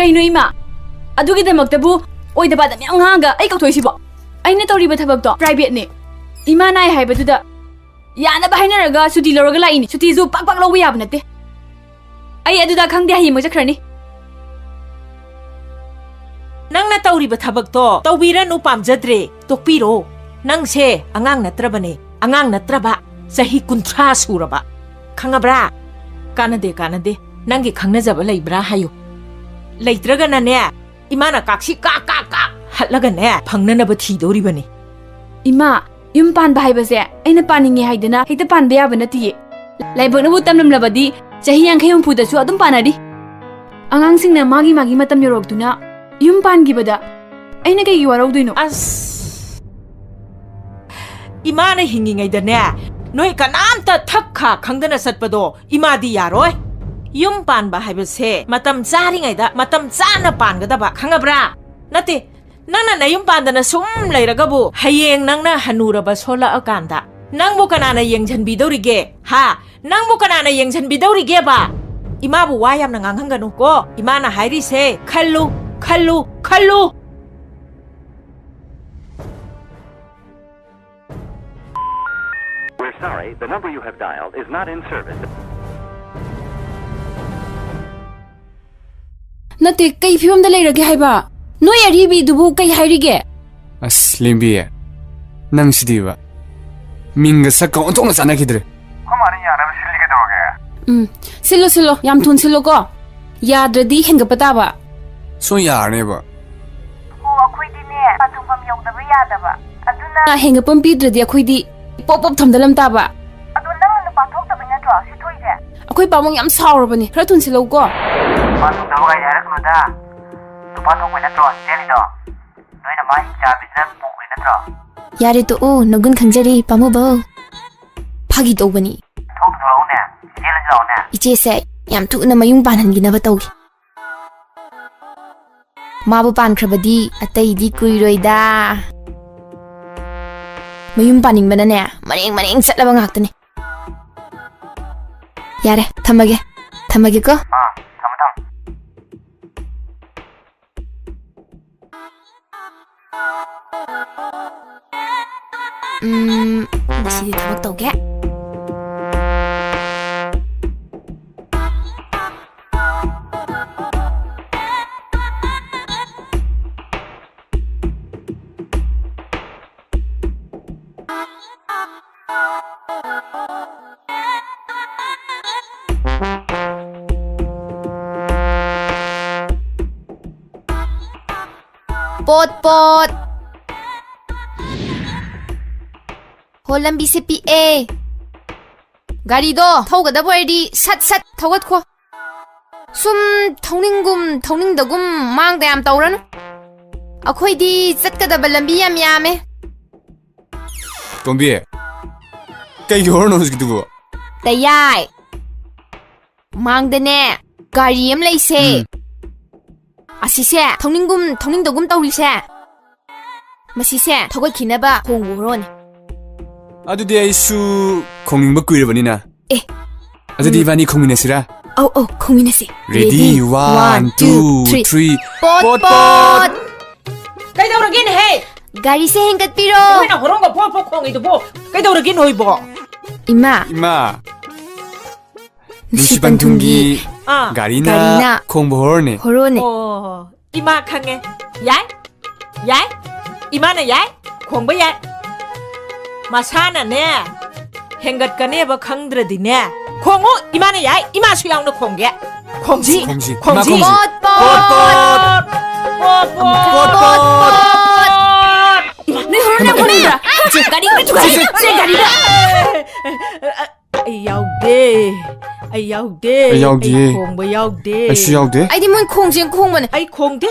Speaker 5: ꯀꯩꯅꯣ ꯏꯃꯥ ꯑꯗꯨꯒꯤꯗꯃꯛꯇꯕꯨ ꯑꯣꯏꯗꯕꯗ ꯃꯌꯥꯝ ꯉꯥꯡꯉꯒ ꯑꯩ ꯀꯧꯊꯣꯛꯏꯁꯤꯕꯣ ꯑꯩꯅ ꯇꯧꯔꯤꯕ ꯊꯕꯛꯇꯣ ꯄ꯭ꯔꯥꯏꯚꯦꯠꯅꯦ ꯏꯃꯥ ꯅꯥꯏ ꯍꯥꯏꯕꯗꯨꯗ ꯌꯥꯅꯕ ꯍꯥꯏꯅꯔꯒ ꯁꯨꯇꯤ ꯂꯧꯔꯒ ꯂꯥꯛꯏꯅꯤ ꯁꯨꯇꯤꯁꯨ ꯄꯥꯛ ꯂꯧꯕ ꯌꯥꯕ ꯅꯠꯇꯦ ꯑꯩ ꯑꯗꯨꯗ ꯈꯪꯗꯦ ꯍꯌꯦꯡꯃꯛ ꯆꯠꯈ꯭ꯔꯅꯤ
Speaker 3: ꯅꯪꯅ ꯇꯧꯔꯤꯕ ꯊꯕꯛꯇꯣ ꯇꯧꯕꯤꯔꯅꯨ ꯄꯥꯝꯖꯗ꯭ꯔꯦ ꯇꯣꯛꯄꯤꯔꯣ ꯅꯪꯁꯦ ꯑꯉꯥꯡ ꯅꯠꯇ꯭ꯔꯕꯅꯦ ꯑꯉꯥꯡ ꯅꯠꯇ꯭ꯔꯕ ꯆꯍꯤ 30 ꯁꯨꯔꯕ ꯈꯪꯉꯕ꯭ꯔꯥ ꯀꯥꯟꯅꯗꯦ ꯅꯪꯒꯤ ꯈꯪꯅꯖꯕ ꯂꯩꯕ꯭ꯔꯥ ꯍꯥꯏꯌꯨ ꯂꯩꯇ꯭ꯔꯒꯅꯅꯦ ꯏꯃꯥꯅ ꯀꯥꯛꯁꯤ ꯀꯥꯛ ꯍꯠꯂꯒꯅꯦ ꯐꯪꯅꯅꯕ ꯊꯤꯗꯧꯔꯤꯕꯅꯤ
Speaker 5: ꯏꯃꯥ ꯌꯨꯝ ꯄꯥꯟꯕ ꯍꯥꯏꯕꯁꯦ ꯑꯩꯅ ꯄꯥꯅꯤꯡꯉꯦ ꯍꯥꯏꯗꯅ ꯍꯦꯛꯇ ꯄꯥꯟꯕ ꯌꯥꯕ ꯅꯠꯇꯤꯌꯦ ꯂꯥꯏꯕꯛꯅꯕꯨ ꯇꯝꯂꯝꯂꯕꯗꯤ ꯆꯍꯤ 50 ꯍꯨꯝꯐꯨꯗꯁꯨ ꯑꯗꯨꯝ ꯄꯥꯟꯅꯔꯤ ꯑꯉꯥꯡꯁꯤꯡꯅ ꯃꯥꯒꯤ ꯃꯇꯝ ꯌꯧꯔꯛꯇꯨꯅ ꯌꯨꯝ ꯄꯥꯟꯈꯤꯕꯗ ꯑꯩꯅ ꯀꯩꯒꯤ ꯋꯥꯔꯧꯗꯣꯏꯅꯣ
Speaker 3: ꯑꯁ ꯏꯃꯥꯅ ꯍꯤꯡꯉꯤꯉꯩꯗꯅꯦ ꯅꯣꯏ ꯀꯅꯥꯝꯇ ꯊꯛ ꯈꯥ ꯈꯪꯗꯅ ꯆꯠꯄꯗꯣ ꯏꯃꯥꯗꯤ ꯌꯥꯔꯣꯏ ꯌꯨꯝ ꯄꯥꯟꯕ ꯍꯥꯏꯕꯁꯦ ꯃꯇꯝ ꯆꯥꯔꯤꯉꯩꯗ ꯃꯇꯝ ꯆꯥꯅ ꯄꯥꯟꯒꯗꯕ ꯈꯪꯉꯕ꯭ꯔꯥ ꯅꯠꯇꯦ ꯅꯪꯅ ꯅꯌꯨꯝ ꯄꯥꯟꯗꯅ ꯁꯨꯝ ꯂꯩꯔꯒꯕꯨ ꯍꯌꯦꯡ ꯅꯪꯅ ꯍꯟꯅꯨꯔꯕ ꯁꯣꯜꯂꯛꯑꯀꯥꯟꯗ ꯅꯪꯕꯨ ꯀꯅꯥꯅ ꯌꯦꯡꯁꯤꯟꯕꯤꯗꯧꯔꯤꯒꯦ ꯍꯥ ꯅꯪꯕꯨ ꯀꯅꯥꯅ ꯌꯦꯡꯁꯤꯟꯕꯤꯗꯧꯔꯤꯒꯦꯕ ꯏꯃꯥꯕꯨ ꯋꯥ ꯌꯥꯝꯅ ꯉꯥꯡꯍꯟꯒꯅꯨꯀꯣ ꯏꯃꯥꯅ ꯍꯥꯏꯔꯤꯁꯦ ꯈꯜꯂꯨ
Speaker 9: We're sorry, the number you have dialed is not in service.
Speaker 5: ꯅꯠꯇꯦ ꯀꯩ ꯐꯤꯕꯝꯗ ꯂꯩꯔꯒꯦ ꯍꯥꯏꯕ ꯅꯣꯏ ꯑꯔꯤꯕꯤꯗꯨꯕꯨ ꯀꯩ ꯍꯥꯏꯔꯤꯒꯦ
Speaker 4: ꯑꯁ ꯂꯦꯝꯕꯤ ꯅꯪꯁꯤꯗꯤꯕ ꯃꯤꯡꯒ ꯁꯛꯀ ꯑꯣꯟꯊꯣꯛꯅ ꯆꯥꯟꯅꯈꯤꯗ꯭ꯔꯦ
Speaker 9: ꯈꯣꯏꯃꯥꯅ ꯌꯥꯅꯕ ꯁꯤꯜꯂꯤꯒꯩꯗꯧꯔꯒꯦ
Speaker 5: ꯁꯤꯜꯂꯣ ꯌꯥꯝ ꯊꯨꯅ ꯁꯤꯜꯂꯣꯀꯣ ꯌꯥꯗ꯭ꯔꯗꯤ ꯍꯦꯟꯒꯠꯄ ꯇꯥꯕ
Speaker 4: ꯁꯣꯏ ꯌꯥꯔꯅꯦꯕ
Speaker 6: ꯑꯩꯈꯣꯏꯗꯤꯅꯦ ꯄꯥꯊꯨꯡꯐꯝ ꯌꯧꯗꯕ ꯌꯥꯗꯕ ꯑꯗꯨꯅ
Speaker 5: ꯍꯦꯟꯒꯠꯄ ꯄꯤꯗ꯭ꯔꯗꯤ ꯑꯩꯈꯣꯏꯗꯤ ꯄꯣꯞ ꯊꯝꯗꯂꯝ ꯇꯥꯕ
Speaker 6: ꯑꯗꯣ ꯅꯪꯅ ꯅꯨꯄꯥ ꯊꯣꯛꯇꯕꯩ ꯅꯠꯇ꯭ꯔꯣ ꯁꯤ ꯊꯣꯛꯏꯁꯦ
Speaker 5: ꯑꯩꯈꯣꯏ ꯄꯥꯕꯨꯡ ꯌꯥꯝ ꯁꯥꯎꯔꯕꯅꯦ ꯈꯔ ꯊꯨꯅ ꯁꯤꯜꯂꯧꯀꯣ
Speaker 9: ꯄꯥꯊꯨꯡꯗꯕꯒꯥꯏ ꯍꯥꯏꯔꯛꯀꯅꯨꯗ ꯅꯨꯄꯥ ꯊꯣꯛꯄꯩ ꯅꯠꯇ꯭ꯔꯣ ꯆꯦꯜꯂꯤꯗꯣ ꯅꯣꯏꯅ ꯃꯥ ꯍꯤꯡꯆꯥꯕꯤꯁꯤꯅ ꯄꯣꯛꯂꯤ ꯅꯠꯇ꯭ꯔꯣ
Speaker 5: ꯌꯥꯔꯦ ꯇꯣꯛꯑꯣ ꯅꯒꯨꯟ ꯈꯪꯖꯔꯤ ꯄꯥꯝꯃꯨꯕꯧ ꯐꯥꯒꯤ ꯇꯧꯕꯅꯤ
Speaker 9: ꯊꯣꯛꯂꯛꯎꯅꯦ ꯆꯦꯜꯂꯁꯤ ꯂꯥꯛꯑꯣꯅꯦ
Speaker 5: ꯏꯆꯦꯁꯦ ꯌꯥꯝ ꯊꯨꯅ ꯃꯌꯨꯝ ꯄꯥꯟꯍꯟꯈꯤꯅꯕ ꯇꯧꯒꯤ ꯃꯥꯕꯨ ꯄꯥꯟꯈ꯭ꯔꯕꯗꯤ ꯑꯇꯩꯗꯤ ꯀꯨꯏꯔꯣꯏꯗ ꯃꯌꯨꯝ ꯄꯥꯅꯤꯡꯕꯅꯅꯦ ꯃꯔꯦꯡ ꯆꯠꯂꯕ ꯉꯥꯛꯇꯅꯤ ꯌꯥꯔꯦ ꯊꯝꯃꯒꯦꯀꯣ
Speaker 9: ꯊꯝꯃꯣ
Speaker 5: ꯉꯁꯤꯗꯤ ꯊꯕꯛ ꯇꯧꯒꯦ ꯄꯣꯠ ꯍꯣ ꯂꯝꯕꯤꯁꯦ ꯄꯤꯛꯑꯦ ꯒꯥꯔꯤꯗꯣ ꯊꯧꯒꯗꯕ ꯑꯣꯏꯔꯗꯤ ꯁꯠ ꯊꯧꯒꯠꯈꯣ ꯁꯨꯝ ꯊꯧꯅꯤꯡꯒꯨꯝ ꯊꯧꯅꯤꯡꯗꯒꯨꯝ ꯃꯥꯡꯗ ꯌꯥꯝ ꯇꯧꯔꯅꯨ ꯑꯩꯈꯣꯏꯗꯤ ꯆꯠꯀꯗꯕ ꯂꯝꯕꯤ ꯌꯥꯝ ꯌꯥꯝꯃꯦ
Speaker 4: ꯇꯣꯝꯕꯤ ꯀꯩꯒꯤ ꯍꯣꯔꯅꯣ ꯍꯧꯖꯤꯛꯀꯤꯗꯨꯕꯨ
Speaker 5: ꯇꯌꯥꯏ ꯃꯥꯡꯗꯅꯦ ꯒꯥꯔꯤ ꯑꯃ ꯂꯩꯁꯦ ꯑꯁꯤꯁꯦ ꯊꯧꯅꯤꯡꯒꯨꯝ ꯊꯧꯅꯤꯡꯗꯒꯨꯝ ꯇꯧꯔꯤꯁꯦ ꯃꯁꯤꯁꯦ ꯊꯧꯒꯠꯈꯤꯅꯕ ꯈꯣꯡꯕꯨ ꯍꯣꯔꯣꯅꯦ
Speaker 4: ꯑꯗꯨꯗꯤ ꯑꯩꯁꯨ ꯈꯣꯡꯅꯤꯡꯕ ꯀꯨꯏꯔꯕꯅꯤꯅ ꯑꯗꯨꯗꯤ 이반이 ꯈꯣꯡꯃꯤꯟꯅꯁꯤꯔꯥ
Speaker 5: ꯑꯧ ꯈꯣꯡꯃꯤꯟꯅꯁꯤ
Speaker 4: Ready 1 2 3
Speaker 5: ꯄꯣꯠ
Speaker 3: ꯀꯩꯗꯧꯔꯒꯦꯅꯦꯍꯦ
Speaker 5: ꯒꯥꯔꯤꯁꯦ ꯍꯦꯟꯒꯠꯄꯤꯔꯣ
Speaker 3: ꯅꯣꯏꯅ ꯍꯣꯔꯣꯡꯒ ꯄꯣꯠ ꯈꯣꯡꯉꯤꯗꯨꯕꯨ ꯀꯩꯗꯧꯔꯒꯦ ꯅꯣꯏꯕꯣ
Speaker 5: 이마
Speaker 4: 누시반퉁기
Speaker 3: 아,
Speaker 4: 가리나
Speaker 5: 가리나
Speaker 4: 콩보호르네
Speaker 5: 호로네
Speaker 3: 이마 강해 야이 이마는 야이 공부 야이 마사나네 행갓가네버 강들어디네 공우 이마는 야이 이마 수양도 공개 공지
Speaker 4: 공지
Speaker 5: 네 호로네 호로네 제 가리가 제 가리가
Speaker 3: 야우게 ai yaude
Speaker 4: Ai yaude.
Speaker 3: khongba yaude
Speaker 4: ꯑꯩꯁꯨ ꯌꯥꯎꯗꯦ
Speaker 5: ꯑꯩꯗꯤ ꯃꯣꯏ ꯈꯣꯡꯁꯦ ꯈꯣꯡꯕꯅꯦ
Speaker 3: ai khongde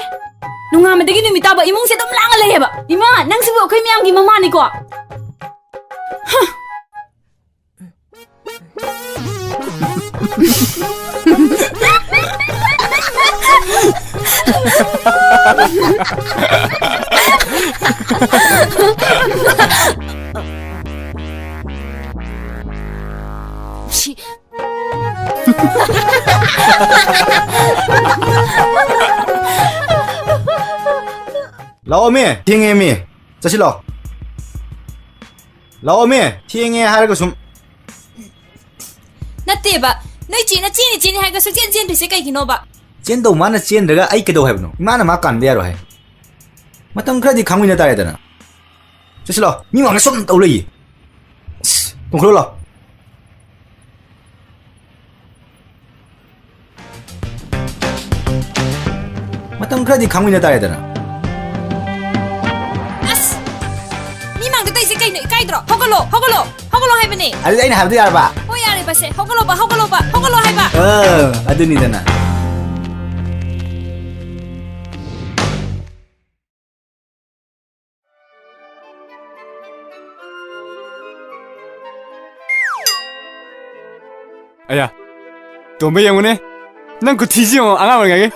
Speaker 2: ꯅꯨꯡꯉꯥꯟꯕꯗꯒꯤ ꯅꯨꯃꯤꯠ ꯇꯥꯕ ꯏꯃꯨꯡꯁꯦ ꯑꯗꯨꯝ ꯂꯥꯡꯉ ꯂꯩꯌꯦꯕ ꯏꯃꯥ ꯅꯪꯁꯤꯕꯨ ꯑꯩꯈꯣꯏ ꯃꯌꯥꯝꯒꯤ ꯃꯃꯥꯅꯤꯀꯣ
Speaker 5: 시
Speaker 1: Lao mi, thiêng mi, cho xin lo. Lao mi, thiêng hai cái sum.
Speaker 2: ꯅꯠꯇꯦꯕ ꯅꯣꯏ ꯆꯦꯅ ꯆꯦꯅꯤ ꯆꯦꯅꯤ ꯍꯥꯏꯔꯒ ꯁꯨꯛꯆꯦꯟ ꯆꯦꯟꯗ꯭ꯔꯤꯁꯦ ꯀꯩꯒꯤꯅꯣꯕ
Speaker 1: Chen đâu mà nó chen được ai cái đâu hay nó. Mà nó mà cản bây rồi. Mà tông cái gì không người ta đây đó. Cho xin lo, mi mà nó sum đâu lấy. Không khổ lo. Mà tông cái gì không người ta đây đó.
Speaker 2: ꯑꯁ ꯃꯤꯃꯥꯡꯗ ꯇꯩꯁꯦ ꯀꯩꯅꯣ ꯏꯀꯥꯏꯗ꯭ꯔꯣ ꯍꯧꯒꯠꯂꯣ ꯍꯧꯒꯠꯂꯣ ꯍꯧꯒꯠꯂꯣ ꯍꯥꯏꯕꯅꯦ
Speaker 1: Ada ini harus dia apa?
Speaker 2: ꯍꯣꯏ ꯌꯥꯔꯦ ꯕꯁꯦ ꯍꯧꯒꯠꯂꯣꯕ ꯍꯧꯒꯠꯂꯣꯕ ꯍꯧꯒꯠꯂꯣ ꯍꯥꯏꯕ
Speaker 1: Ada ni dana.
Speaker 4: 아야 또매 영혼에 난 그 뒤지요 안 하면 가게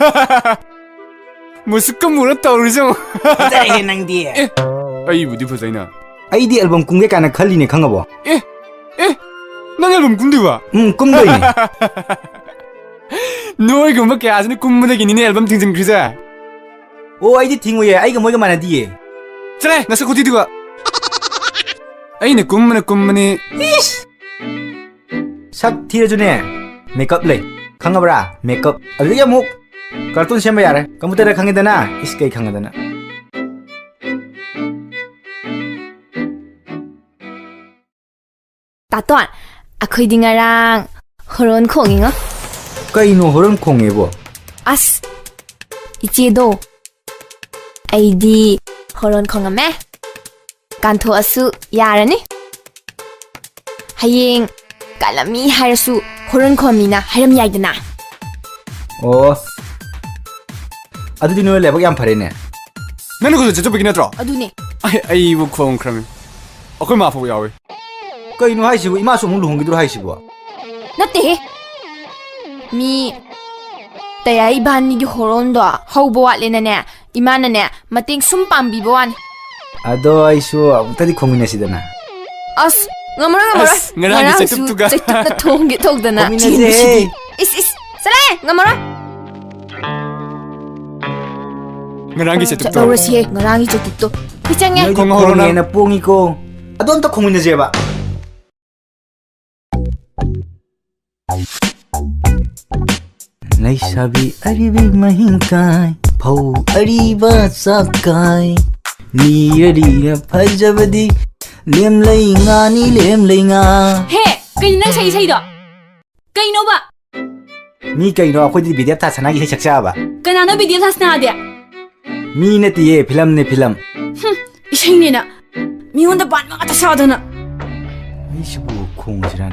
Speaker 4: 뭐 습관 물었다 그러죠
Speaker 1: Đây nang dia.
Speaker 4: 아이 무디 보자이나
Speaker 1: Ai di album cung cái cái này khali này không abo.
Speaker 4: 에 난 앨범 군대 와
Speaker 1: Cung đây.
Speaker 4: 너희 그밖에 아직은 꿈무대기 니네 앨범 등등 그자
Speaker 1: Oh, ai di tinggal ya, ai kemana mana dia?
Speaker 4: 그래 나서 곧 이디가 아이네 꿈무네
Speaker 1: Sắc thi cho nè, makeup lấy, khang abra, makeup. Ở đây muk, cartoon xem bây giờ đấy, kamu tera khang itu na, iskai khang itu na.
Speaker 5: 따또한 아크이디 nga랑 호론 콩잉어
Speaker 1: Kay no horon kong ebo.
Speaker 5: 아스 이제도 아이디 호론 콩어매 간토아수 야라니 하잉 깔라미 하르수 호론 콩미나 하름 야이드나
Speaker 1: Oh, aduh di no lebak yang pare ne.
Speaker 4: 나는 그저 저쪽이긴 하더라
Speaker 5: 어두네
Speaker 4: 아이 뭐 그럼 그러면 어그 마포 야we
Speaker 1: Kay no hai sibu, ima so mung luhong gitu hai sibu.
Speaker 5: 나때 미 taya ibani gi horon do haubo watlenaने imanane mating sum pambi boan
Speaker 1: Aduh, ai so, tadi kombinasi dana.
Speaker 5: as ngamara
Speaker 4: As, ngarang gi setuktuga.
Speaker 5: setukna thonggi thogdana
Speaker 1: Kombinasi.
Speaker 5: is sare ngamara
Speaker 4: ngarangi setukto
Speaker 5: tawrasi ngarangi setukto pichangye
Speaker 1: Noi di
Speaker 4: Kong horon
Speaker 1: kong na pungi ko. Aduh, anta kombinasi ba? Naisabi aribi mahingkai, pau ariba sakai. Ni ari na phajabadi, lem lai nga ni lem lai nga.
Speaker 2: ꯍꯦ ꯀꯩꯅꯣ ꯅꯪ ꯁꯩ ꯁꯩꯗꯣ ꯀꯩꯅꯣꯕ
Speaker 1: Mi kay no ako di bidya ta sanagi hay saksa ba?
Speaker 2: ꯀꯅꯥꯅꯣ video ꯊꯥꯁꯅꯥꯗꯦ
Speaker 1: Mi na tiye film ne film.
Speaker 2: ꯏꯁꯩꯅꯤꯅ ꯃꯤꯉꯣꯟꯗ ꯄꯥꯟꯕ ꯉꯥꯛꯇ ꯁꯥꯗꯅ
Speaker 1: Ai sibu kong siran.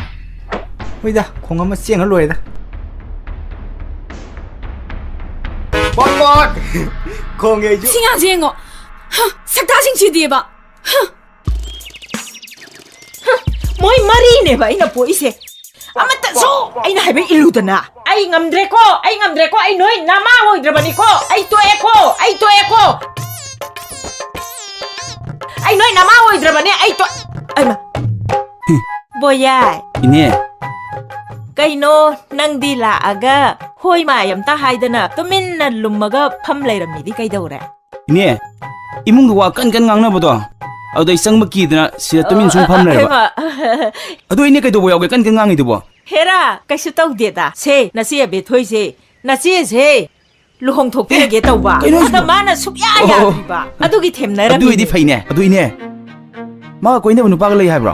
Speaker 1: Oi da, kong ama siang loy da. Bot. Kong ye ju.
Speaker 2: ꯁꯤꯉꯥꯡꯁꯦ ꯌꯦꯡꯉꯣ ꯁꯛꯇꯥꯁꯤꯡꯁꯤꯗꯤꯕ
Speaker 3: moi mari ne ba ina po ise amata so aina haibe iludana ai ngamdre ko ai noi nama hoidrabani ko ai to eko ai noi nama hoidrabani ai to ai ma boyai
Speaker 8: Ini
Speaker 3: kaino nang di la aga hoi ma yam ta haidana tumin na lumaga pham leiramni di kaidawre
Speaker 8: ini imung wa kan ngang na bodo audai sang makidna sia tumin sum pham na ba adu ini kai do boy kan ngang idu bo
Speaker 3: hera kaisu tau de da se na se be thoi se na se luhong thok pe ge tau ba ada mana sup ya ba adu gi them na ra
Speaker 8: adu idi faine adu ine ma ko ine nu pa ga lei hai bro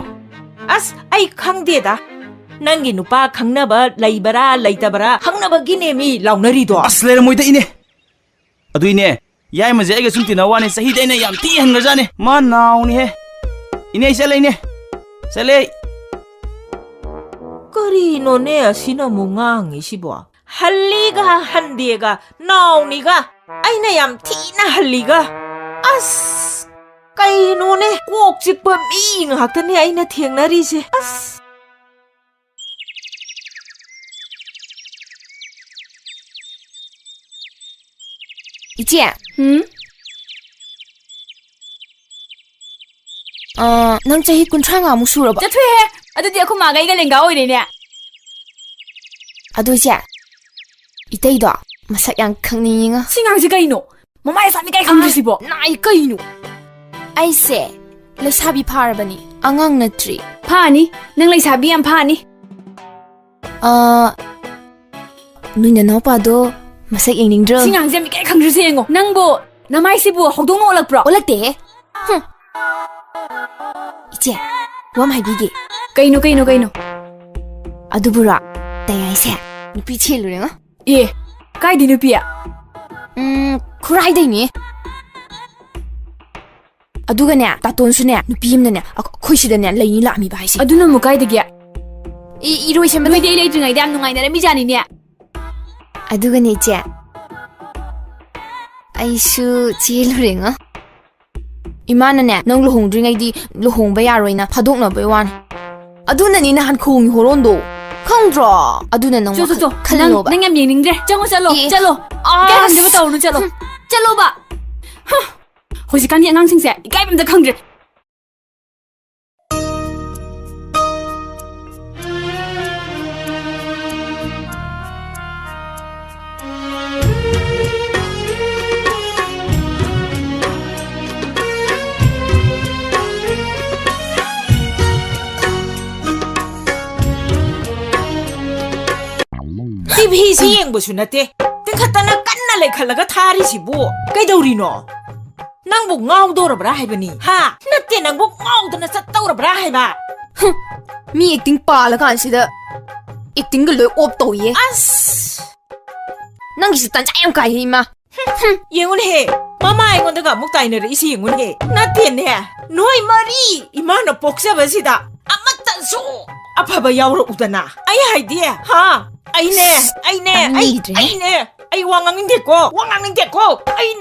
Speaker 3: as ai khang de da nangi nupa khangna ba leibara leitabara khangna ba gi ne mi launari do
Speaker 8: asler moida ine adu ine yai ma je ga sum tina wani sahi de ne yam ti han ga jane ma naw ni he ine sele
Speaker 3: ꯀꯔꯤꯅꯣꯅꯦ ꯑꯁꯤꯅ ꯑꯃꯨꯛ ꯉꯥꯡꯉꯤꯁꯤꯕꯣ ꯍꯜꯂꯤꯒ ꯍꯟꯗꯦꯒ ꯅꯥꯎꯅꯤꯒ ꯑꯩꯅ ꯌꯥꯝ ꯊꯤꯅ ꯍꯜꯂꯤꯒ ꯑꯁ ꯀꯩꯅꯣꯅꯦ ꯀꯣꯛ ꯆꯤꯛꯄ ꯃꯤ ꯉꯥꯛꯇꯅꯦ ꯑꯩꯅ ꯊꯦꯡꯅꯔꯤꯁꯦ ꯑꯁ
Speaker 5: 이제 ꯅꯪ ꯆꯍꯤ 30ꯃꯨꯛ ꯁꯨꯔꯕ
Speaker 2: ꯆꯠꯊꯣꯏꯍꯦ ꯑꯗꯨꯗꯤ ꯑꯩꯈꯣꯏ ꯃꯥꯒ ꯑꯩꯒ ꯂꯦꯡꯒꯥ ꯑꯣꯏꯔꯦꯅꯦ
Speaker 5: ꯑꯗꯣ 이제 이때이도 ꯃꯁꯛ ꯌꯥꯝ ꯈꯪꯅꯤꯡꯉꯤꯉꯣ
Speaker 2: ꯁꯤꯉꯥꯡꯁꯤ ꯀꯩꯅꯣ ꯃꯃꯥꯏ ꯁꯥꯕꯤ ꯀꯥꯏ ꯈꯪꯗ꯭ꯔꯤꯁꯤꯕꯣ
Speaker 5: 나이 그이노 아이세 레사비 파르바니 앙앙 너트리
Speaker 2: ꯐꯥꯅꯤ ꯅꯪ ꯂꯩꯁꯥꯕꯤ ꯌꯥꯝ ꯐꯥꯅꯤ
Speaker 5: 누나 너빠도 마삭 잉닝드럼
Speaker 2: ꯁꯤꯉꯥꯡꯁꯤ ꯌꯥꯝ ꯀꯥꯏ ꯈꯪꯗ꯭ꯔꯤꯁꯤ ꯌꯦꯡꯉꯣ ꯅꯪꯕꯨ ꯅꯃꯥꯏꯁꯤꯕꯨ ꯍꯧꯗꯣꯡꯅ ꯑꯣꯜꯂꯛꯄ꯭ꯔꯣ
Speaker 5: 올랐대 이제 와 말비게
Speaker 2: ꯀꯩꯅꯣ
Speaker 5: 아두부라 다야이세 누피 칠루랭어
Speaker 2: ꯑꯦ ꯀꯥꯏꯗꯤ ꯅꯨꯄꯤ야
Speaker 5: 쿠라이데니 ꯑꯗꯨꯒꯅꯦ ꯇꯥꯇꯣꯟꯁꯨꯅꯦ ꯅꯨꯄꯤ ꯑꯃꯅꯅꯦ ꯑꯩꯈꯣꯏ ꯁꯤꯗꯅꯦ ꯂꯩꯅꯤ ꯂꯥꯛꯑꯝꯃꯤꯕ ꯍꯥꯏꯁꯦ
Speaker 2: ꯑꯗꯨꯅ ꯑꯃꯨꯛ ꯀꯥꯏꯗꯒꯤ
Speaker 5: 이로이ꯁꯟꯕ
Speaker 2: ꯅꯣꯏꯗꯤ ꯑꯩ ꯂꯩꯇ꯭ꯔꯤꯉꯩꯗ ꯌꯥꯝ ꯅꯨꯡꯉꯥꯏꯅꯔꯝꯃꯤꯖꯥꯅꯤꯅꯦ
Speaker 5: ꯑꯗꯨꯒꯅꯦ 이제 ꯑꯩꯁꯨ ꯆꯦꯜꯂꯨꯔꯦꯉꯣ 이마는네 ꯅꯪ ꯂꯨꯍꯣꯡꯗ꯭ꯔꯤꯉꯩꯗꯤ ꯂꯨꯍꯣꯡꯕ ꯌꯥꯔꯣꯏꯅ ꯐꯥꯗꯣꯛꯅꯕꯩ ꯋꯥꯅꯤ ꯑꯗꯨꯅꯅꯤ ꯅꯍꯥꯟ ꯈꯣꯡꯒꯤ ꯍꯣꯔꯣꯟꯗꯣ ꯈꯪꯗ꯭ꯔꯣ ꯑꯗꯨꯅ ꯅꯪ ꯈꯜꯂꯣꯕ
Speaker 2: ꯅꯪ ꯌꯥꯝ ꯌꯦꯡꯅꯤꯡꯗ꯭ꯔꯦ ꯆꯪꯉꯣ ꯆꯠꯂꯣ ꯏꯀꯥꯏ ꯈꯪꯗꯕ ꯇꯧꯔꯨꯅꯨ ꯆꯠꯂꯣꯕ ꯍꯧꯖꯤꯛꯀꯥꯟꯒꯤ ꯑꯉꯥꯡꯁꯤꯡꯁꯦ 이까ꯏꯕ ꯑꯝꯇ ꯈꯪꯗ꯭ꯔꯦ
Speaker 3: TVꯁꯤ ꯌꯦꯡꯕꯁꯨ ꯅꯠꯇꯦ ꯇꯤꯡꯈꯠꯇꯅ ꯀꯟꯅ ꯂꯩꯈꯠꯂꯒ ꯊꯥꯔꯤꯁꯤꯕꯨ ꯀꯩꯗꯧꯔꯤꯅꯣ ꯅꯪꯕꯨ ꯉꯥꯎꯗꯧꯔꯕ꯭ꯔꯥ ꯍꯥꯏꯕꯅꯤ ꯍꯥ ꯅꯠꯇꯦ ꯅꯪꯕꯨ ꯉꯥꯎꯗꯅ ꯆꯠꯇꯧꯔꯕ꯭ꯔꯥ ꯍꯥꯏꯕ
Speaker 5: ꯃꯤ ꯑꯦꯛꯇꯤꯡ ꯄꯥꯜꯂꯀꯥꯟꯁꯤꯗ ꯑꯦꯛꯇꯤꯡꯒ ꯂꯣꯏ ꯑꯣꯞ ꯇꯧꯏꯌꯦ
Speaker 3: ꯑꯁ
Speaker 5: ꯅꯪꯒꯤꯁꯨ ꯇꯟꯖꯥ ꯌꯥꯝ ꯀꯥꯏꯍꯦ ꯏꯃꯥ
Speaker 3: ꯌꯦꯡꯉꯨꯅꯦꯍꯦ ꯃꯃꯥ ꯑꯩꯉꯣꯟꯗꯒ ꯑꯃꯨꯛ ꯇꯥꯏꯅꯔꯛꯏꯁꯤ ꯌꯦꯡꯉꯨꯅꯦꯍꯦ ꯅꯠꯇꯦꯅꯦ ꯅꯣꯏ ꯃꯔꯤ 이마ꯅ ꯄꯣꯛꯆꯕꯁꯤꯗ ꯑꯃꯠꯇꯁꯨ ꯑꯐꯕ ꯌꯥꯎꯔꯛꯎꯗꯅ ꯑꯩ ꯍꯥꯏꯗꯤ ꯍꯥ ꯑꯩ ꯋꯥ ꯉꯥꯡꯅꯤꯡꯗꯦꯀꯣ ꯑꯩ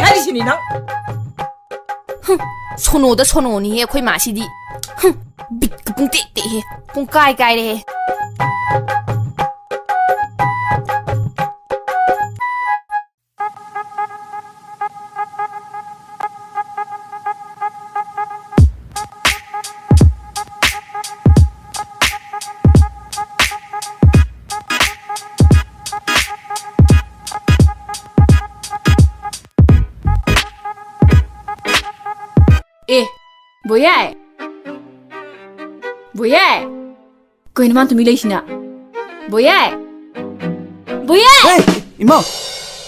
Speaker 3: 하리시니 ꯅꯪ
Speaker 5: 소노다 소노니해 ꯑꯩꯈꯣꯏ ꯃꯥꯁꯤꯗꯤ ꯕꯤꯠꯀ ꯄꯨꯡꯇꯦꯛ ꯇꯦꯛꯍꯦ ꯄꯨꯡꯀꯥꯏ ꯀꯥꯏꯔꯦꯍꯦ
Speaker 2: ꯑꯦ ꯕꯣꯌꯥꯏ ꯀꯩꯅꯣ ꯃꯥ ꯇꯨꯃꯤ ꯂꯩꯁꯤꯅ ꯕꯣꯌꯥꯏ
Speaker 8: ꯍꯦ 이마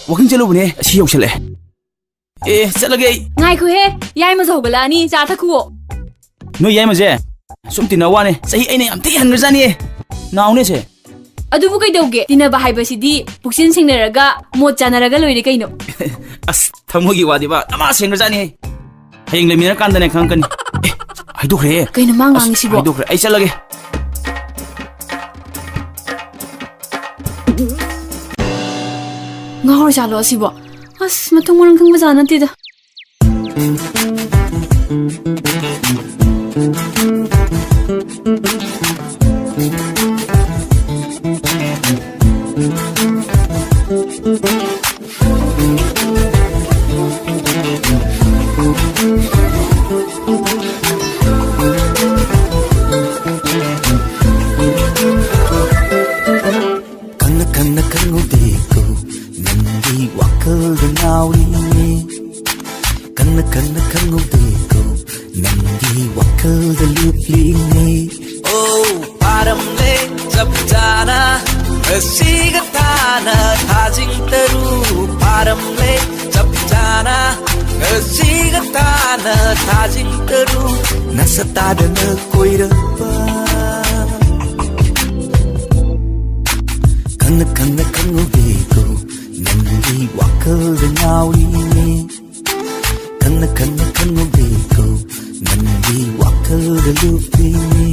Speaker 8: 워킹 ꯆꯠꯂꯨꯕꯅꯦ ꯑꯁꯤ ꯌꯧꯁꯜꯂꯛꯑꯦ ꯆꯠꯂꯒꯦ ꯑꯩ
Speaker 2: ꯉꯥꯏꯈꯣꯍꯦ ꯌꯥꯏꯃꯁꯨ ꯍꯧꯒꯠꯂꯛꯑꯅꯤ ꯆꯥ ꯊꯛꯈꯨꯋꯣ
Speaker 8: ꯅꯣꯏ ꯌꯥꯏꯃꯁꯦ ꯁꯨꯝ ꯇꯤꯟꯅ ꯋꯥꯅꯦ ꯆꯍꯤ ꯑꯩꯅ ꯌꯥꯝ ꯊꯤ ꯍꯟꯈ꯭ꯔꯖꯥꯅꯤꯌꯦ ꯅꯥꯎꯅꯦꯁꯦ
Speaker 2: ꯑꯗꯨꯕꯨ ꯀꯩꯗꯧꯒꯦ ꯇꯤꯟꯅꯕ ꯍꯥꯏꯕꯁꯤꯗꯤ ꯄꯨꯛꯆꯦꯟ ꯁꯦꯡꯅꯔꯒ ꯃꯣꯠ ꯆꯥꯅꯔꯒ ꯂꯣꯏꯔꯦ ꯀꯩꯅꯣ
Speaker 8: ꯑꯁ ꯊꯃꯣꯏꯒꯤ ꯋꯥꯗꯤꯕ ꯗꯃꯥ ꯁꯦꯡꯈ꯭ꯔꯖꯥꯅꯤꯍꯦ ꯍꯌꯦꯡ ꯂꯩꯃꯤꯟꯅꯔꯀꯥꯟꯗꯅꯦ ꯈꯪꯉꯛꯀꯅꯤ ꯍꯥꯏꯗꯣꯛꯈ꯭ꯔꯦ
Speaker 2: ꯀꯩꯅꯣ ꯃꯥ ꯉꯥꯡꯉꯤꯁꯤꯕꯣ
Speaker 8: ꯍꯥꯏꯗꯣꯛꯈ꯭ꯔꯦ ꯑꯩ ꯆꯠꯂꯒꯦ
Speaker 2: ꯉꯥꯎꯔꯖꯥꯠꯂꯣ ꯑꯁꯤꯕꯣ ꯑꯁ ꯃꯊꯣꯡ ꯃꯔꯝ ꯈꯪꯕꯖꯥꯠ ꯅꯠꯇꯦꯗ
Speaker 10: kanna kangudeku nangi wakalda ngawini kanna kangudeku nangi wakalda lupini oh paramle japjana rasigatana hajing taru paramle japjana rasigatana hajing taru nasatadana koirapa kanna kangudeku nangi wakalda ngawini kanna kangudeku nangi wakalda lupini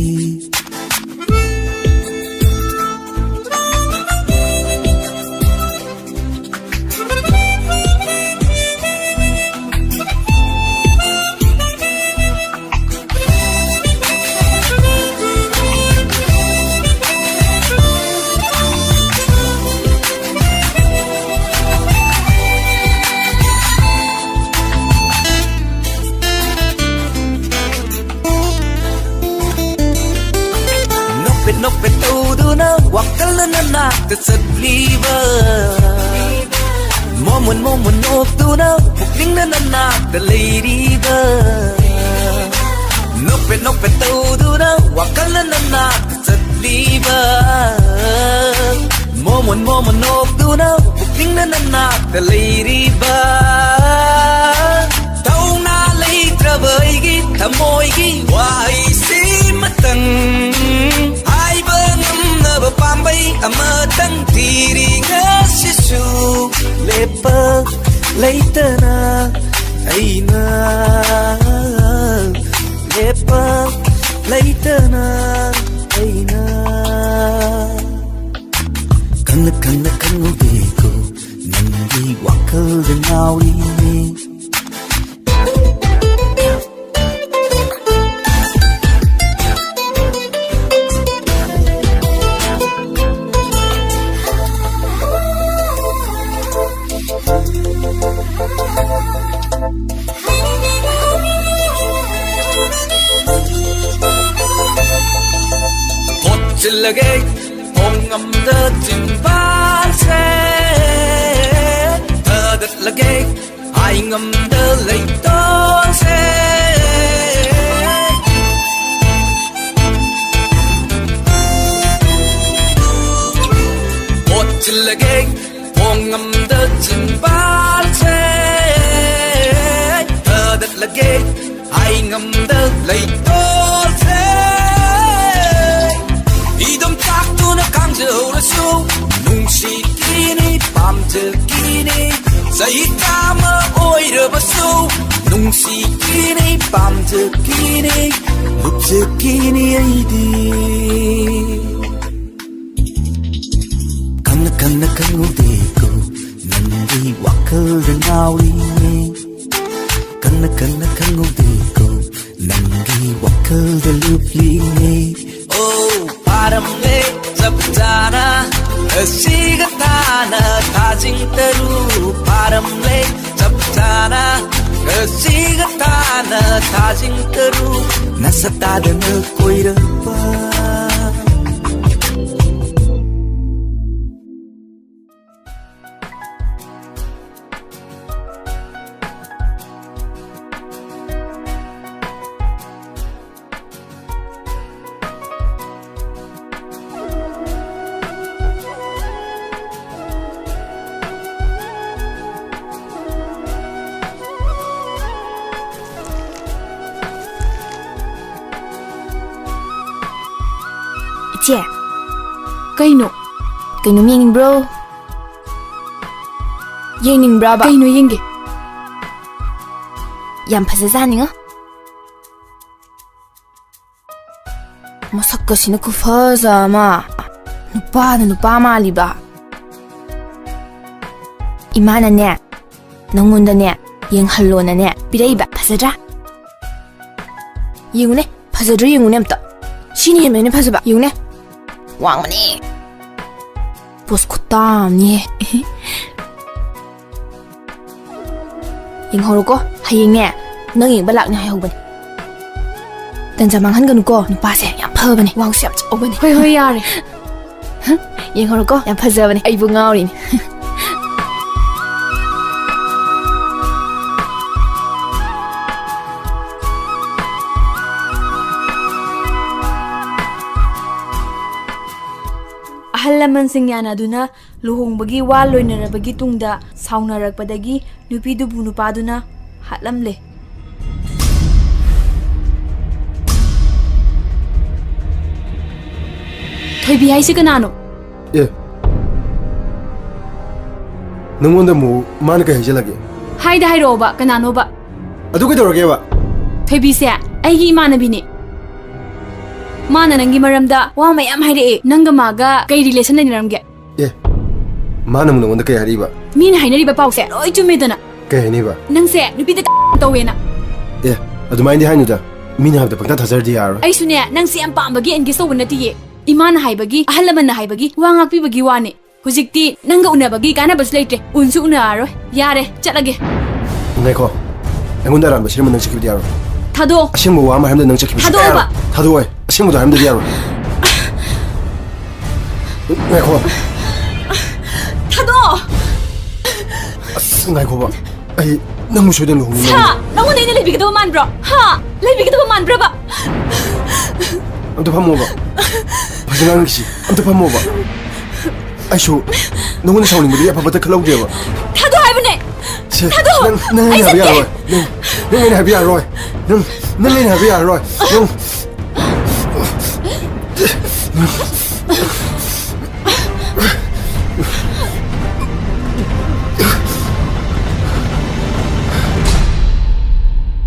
Speaker 10: ꯇꯧꯗꯨꯅ ꯋꯥꯈꯜꯅ ꯅꯅꯥꯛꯇ ꯆꯠꯂꯤꯕ ꯃꯣꯃꯟ ꯃꯣꯃꯟ ꯅꯣꯛꯇꯨꯅ ꯄꯨꯛꯅꯤꯡꯅ ꯅꯅꯥꯛꯇ ꯂꯩꯔꯤꯕ ꯅꯣꯛꯐꯦꯠ ꯅꯣꯛꯐꯦꯠ ꯇꯧꯗꯨꯅ ꯋꯥꯈꯜꯅ ꯅꯅꯥꯛꯇ ꯆꯠꯂꯤꯕ 모먼 모먼 녹두나 북빙나 나나다 레이리바 더우나 레이트라버이기 다모이기 와이시 마땅 아이번 음너버 빰바이 아마땅 디리가 시수 레빠 레이트나 아이나 레빠 레이트나 아이나 강력한 무대고 난리 와클을 나오리니 보찔러게 봉엄더 찐발새 더득라게 아잉엄더 레이돈새 보찔러게 봉엄더 찐발새 더득라게 아잉엄더 레이돈새 이덤 짝두나 강저울수 뭉시끼니 밤적끼니 사이타마 오이러버수 뭉시끼니 밤적끼니 묵적끼니 아이디 강력한 무대고 난리 와클을 나오리니 강력한 무대고 난리 와클을 눕리니 바람내 잡잖아 시가 타나 다징 때루 바람내 잡잖아 시가 타나 다징 때루 나사다는 꼬이러봐
Speaker 5: ꯏꯆꯦ ꯀꯩꯅꯣ ꯌꯦꯡꯅꯤꯡꯕ꯭ꯔꯣ ꯌꯦꯡꯅꯤꯡꯕ꯭ꯔꯥꯕ ꯀꯩꯅꯣ ꯌꯦꯡꯒꯦ ꯌꯥꯝ ꯐꯖꯖꯥꯠꯅꯤꯉꯣ ꯃꯁꯛꯀꯁꯤꯅ ꯈꯨꯐꯖ ꯑꯃ ꯅꯨꯄꯥꯅ ꯅꯨꯄꯥ ꯃꯥꯜꯂꯤꯕ 이만하네 ꯅꯪꯉꯣꯟꯗꯅꯦ ꯌꯦꯡꯍꯜꯂꯣꯅꯅꯦ ꯄꯤꯔꯛꯏꯕ ꯐꯖꯗ꯭ꯔꯥ ꯌꯦꯡꯉꯨꯅꯦ ꯐꯖꯗ꯭ꯔꯥ ꯌꯦꯡꯉꯨꯅꯦ ꯑꯝꯇ 시니 헬멧이 파서봐 이거네 왕만이 보스 콧땀니 잉허로고 하잉네 너 잉바 락니 하여우버니 딴자망 한거누고 누빠세 양 퍼버니 왕수 얌 쩌버니 허이 야래 잉허로고 양 파서버니 아이부 nga오리니
Speaker 11: ahal lamansing yanaduna luhongbagi wa loinarabagi tungda saunarakpadagi nupidubu nupaduna hatlamle thoibi haise kanano
Speaker 12: 예 नंगोंदा मु मान का हेजलगे
Speaker 11: haida hairoba kanano ba
Speaker 12: अदु कदरगे बा
Speaker 11: thoibi se aigi imanabini mana nangi maramda wa mayam haire nanga maga kai relation naramge
Speaker 12: 예 मानम नंगोंदा कय Hariba
Speaker 11: min hainariba pause loi chumedana
Speaker 12: कय हनिबा
Speaker 11: nangse nupida tawena
Speaker 12: 예 अदुमाइंदि हाइनुदा मिन हाबदा पक्ता थजरदि यारो
Speaker 11: ai sune nangse am pambagi engage tawunati ye imana haibagi ahalaman haibagi wa ngakpibagi wane hujikti nanga unabagi kana bas leite unsu unaro yare chalage
Speaker 12: ngaiko engonda ram bashir mun chikibdi yaro
Speaker 11: thado
Speaker 12: ashimbo wa ma hamda nang chikibdi
Speaker 11: thado ba
Speaker 12: thado oi ashimbo da hamda yaro ꯉꯥꯏꯈꯣ
Speaker 11: 타도
Speaker 12: ꯑꯁ ꯉꯥꯏꯈꯣꯕ ꯑꯩ ꯅꯪꯕꯨ ꯁꯣꯏꯗꯅ ꯂꯨꯍꯣꯡꯅꯤꯡꯉꯤ
Speaker 11: 사 너무나 이내 레비기도 만브러 하 레비기도 만브러봐
Speaker 12: ꯑꯝꯇ ꯐꯝꯃꯣꯕ ꯐꯖꯅ ꯉꯥꯡꯈꯤꯁꯤ ꯑꯝꯇ ꯐꯝꯃꯣꯕ ꯑꯩꯁꯨ ꯅꯉꯣꯟꯗ ꯁꯥꯎꯅꯤꯡꯕꯗꯤ ꯑꯐꯕꯇ ꯈꯜꯍꯧꯗꯦꯕ
Speaker 11: 타도 하이브네
Speaker 12: 타도 ꯅꯪ ꯑꯩꯅ ꯍꯥꯏꯕ ꯌꯥꯔꯣꯏ ꯅꯪ ꯑꯩꯅ ꯍꯥꯏꯕ ꯌꯥꯔꯣꯏ ꯅꯪ ꯑꯩꯅ ꯍꯥꯏꯕ ꯌꯥꯔꯣꯏ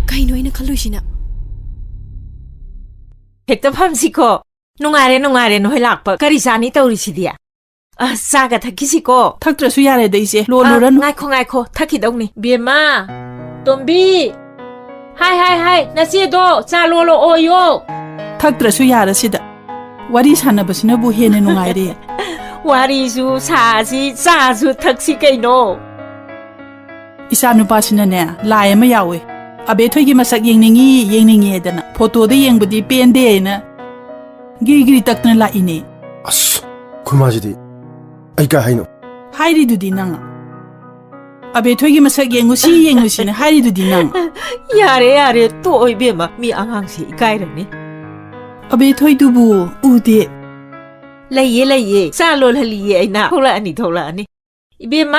Speaker 11: kayno ina khaluisina
Speaker 3: ꯍꯦꯛꯇ ꯐꯝꯁꯤꯀꯣ ꯅꯨꯡꯉꯥꯏꯔꯦ ꯅꯨꯡꯉꯥꯏꯔꯦ ꯅꯣꯏ ꯂꯥꯛꯄ ꯀꯔꯤ ꯆꯥꯅꯤ ꯇꯧꯔꯤꯁꯤꯗꯤ ꯆꯥꯒ ꯊꯛꯈꯤꯁꯤꯀꯣ
Speaker 11: ꯊꯛꯇ꯭ꯔꯁꯨ ꯌꯥꯔꯦꯗ ꯏꯆꯦ ꯂꯣꯜꯂꯨꯔꯅꯨ
Speaker 3: ꯉꯥꯏꯈꯣ ꯊꯛꯈꯤꯗꯧꯅꯤ ꯕꯦꯝꯃ ꯇꯣꯝꯕꯤ ꯍꯥꯏ ꯅꯆꯦꯗꯣ ꯆꯥ ꯂꯣꯜꯂꯛꯑꯣꯌꯣ
Speaker 11: ꯊꯛꯇ꯭ꯔꯁꯨ ꯌꯥꯔꯁꯤꯗ ꯋꯥꯔꯤ ꯁꯥꯟꯅꯕꯁꯤꯅꯕꯨ ꯍꯦꯟꯅ ꯅꯨꯡꯉꯥꯏꯔꯦ
Speaker 3: ꯋꯥꯔꯤꯁꯨ ꯁꯥꯁꯤ ꯆꯥꯁꯨ ꯊꯛꯁꯤ ꯀꯩꯅꯣ
Speaker 11: ꯏꯆꯥ ꯅꯨꯄꯥꯁꯤꯅꯅꯦ ꯂꯥꯏ ꯑꯃ ꯌꯥꯎꯋꯦ ꯑꯕꯦꯊꯣꯏꯒꯤ ꯃꯁꯛ ꯌꯦꯡꯅꯤꯡꯉꯦꯗꯅ ꯐꯣꯇꯣꯗ ꯌꯦꯡꯕꯗꯤ ꯄꯦꯟꯗꯦꯅ ꯒꯤꯔꯤ ꯇꯛꯇꯅ ꯂꯥꯛꯏꯅꯦ
Speaker 12: ꯑꯁ ꯈꯨꯃꯥꯁꯤꯗꯤ ꯑꯩ ꯀꯥ ꯍꯥꯏꯅꯣ
Speaker 11: 하이리두디 낭 아베토이기 마삭 yengu시 yengu시는 하이리두디 낭
Speaker 3: 야래 또 어이베마 미 앙앙시 이까이르니
Speaker 11: 아베토이두부 우디
Speaker 3: 레예 쌀롤할리예 아이나 톨라니 이베마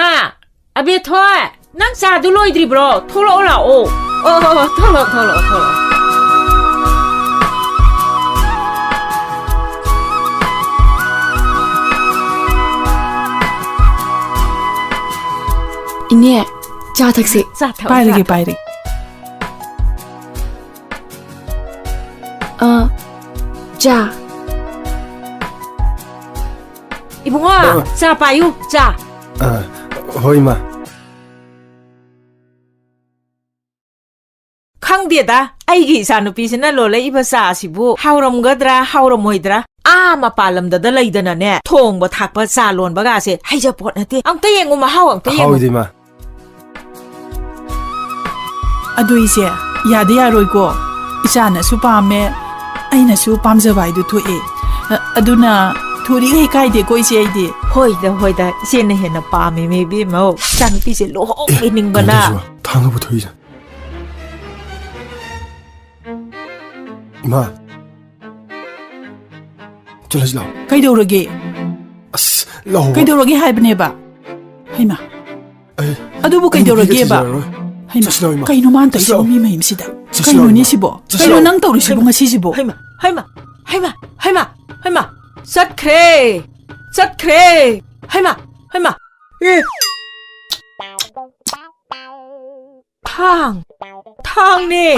Speaker 3: 아베토이 난 싸두 로이드리브로 톨라오라오 톨라
Speaker 11: 이네 자 택시 빠르게 자
Speaker 3: 이봉아 자 봐요 자
Speaker 12: ꯍꯣꯏ ꯏꯃꯥ
Speaker 3: ꯈꯪꯗꯦꯗ ꯑꯩꯒꯤ ꯏꯆꯥꯅꯨꯄꯤꯁꯤꯅ ꯂꯣꯜꯂꯛꯏꯕ ꯆꯥꯁꯤꯕꯨ ꯍꯥꯎꯔꯝꯒꯗ꯭ꯔꯥ ꯍꯥꯎꯔꯝꯃꯣꯏꯗ꯭ꯔꯥ ꯃꯄꯥꯟ ꯂꯝꯗ ꯂꯩꯗꯅꯅꯦ ꯊꯣꯡꯕ ꯊꯥꯛꯄ ꯆꯥ ꯂꯣꯟꯕꯒꯥꯁꯦ ꯍꯩꯖꯄꯣꯠ ꯅꯠꯇꯦ ꯑꯝꯇ ꯌꯦꯡꯉꯨ ꯃꯍꯥꯎ ꯑꯝꯇ ꯌꯦꯡꯉꯨ
Speaker 12: ꯍꯥꯎꯏꯗ ꯏꯃꯥ
Speaker 11: ꯑꯗꯨ 이제 야대 야로이고 이자나수 팜에 아이나수 팜자바이도 토에 아두나 토리가 가이데고 이제 아이디
Speaker 3: 호이다 이제는 해나 팜에 메비모 짱피세 로홍이닝거나
Speaker 12: 당어부터 이제 이마 쫄라지 라
Speaker 11: 가이도르게
Speaker 12: 아스 라오
Speaker 11: 가이도르게 하이브네바 하이마 아두부 가이도르게 바 하이마 가이노 만다 이시보 미메임시다 가이노 니시보 가이노 낭 떠오르시보 nga시시보
Speaker 3: 하이마 satkhre 하이마 탕네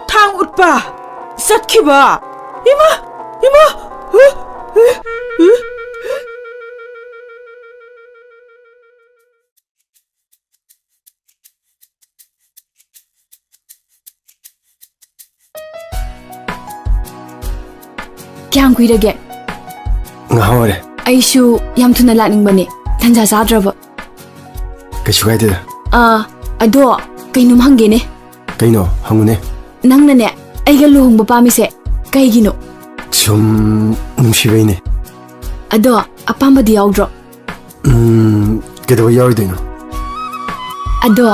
Speaker 3: 탕 웃바 sat키바 이마
Speaker 11: ꯀꯌꯥꯝ ꯀꯨꯏꯔꯒꯦ
Speaker 12: ꯉꯍꯥꯎꯔꯦ
Speaker 11: ꯑꯩꯁꯨ ꯌꯥꯝ ꯊꯨꯅ ꯂꯥꯛꯅꯤꯡꯕꯅꯦ ꯇꯟꯖꯥ ꯆꯥꯗ꯭ꯔꯕ
Speaker 12: ꯀꯩꯁꯨ ꯀꯥꯏꯗꯦꯗ
Speaker 11: ꯑꯗꯣ ꯀꯩꯅꯣꯝ ꯍꯪꯒꯦꯅꯦ
Speaker 12: ꯀꯩꯅꯣ ꯍꯪꯉꯨꯅꯦ
Speaker 11: ꯅꯪꯅꯅꯦ ꯑꯩꯒ ꯂꯨꯍꯣꯡꯕ ꯄꯥꯝꯃꯤꯁꯦ ꯀꯩꯒꯤꯅꯣ
Speaker 12: ꯁꯨꯝ ꯅꯨꯡꯁꯤꯕꯩꯅꯦ
Speaker 11: ꯑꯗꯣ ꯑꯄꯥꯝꯕꯗꯤ ꯌꯥꯎꯗ꯭ꯔꯣ
Speaker 12: ꯀꯩꯗꯧꯕ ꯌꯥꯎꯔꯣꯏꯗꯣꯏꯅꯣ
Speaker 11: ꯑꯗꯣ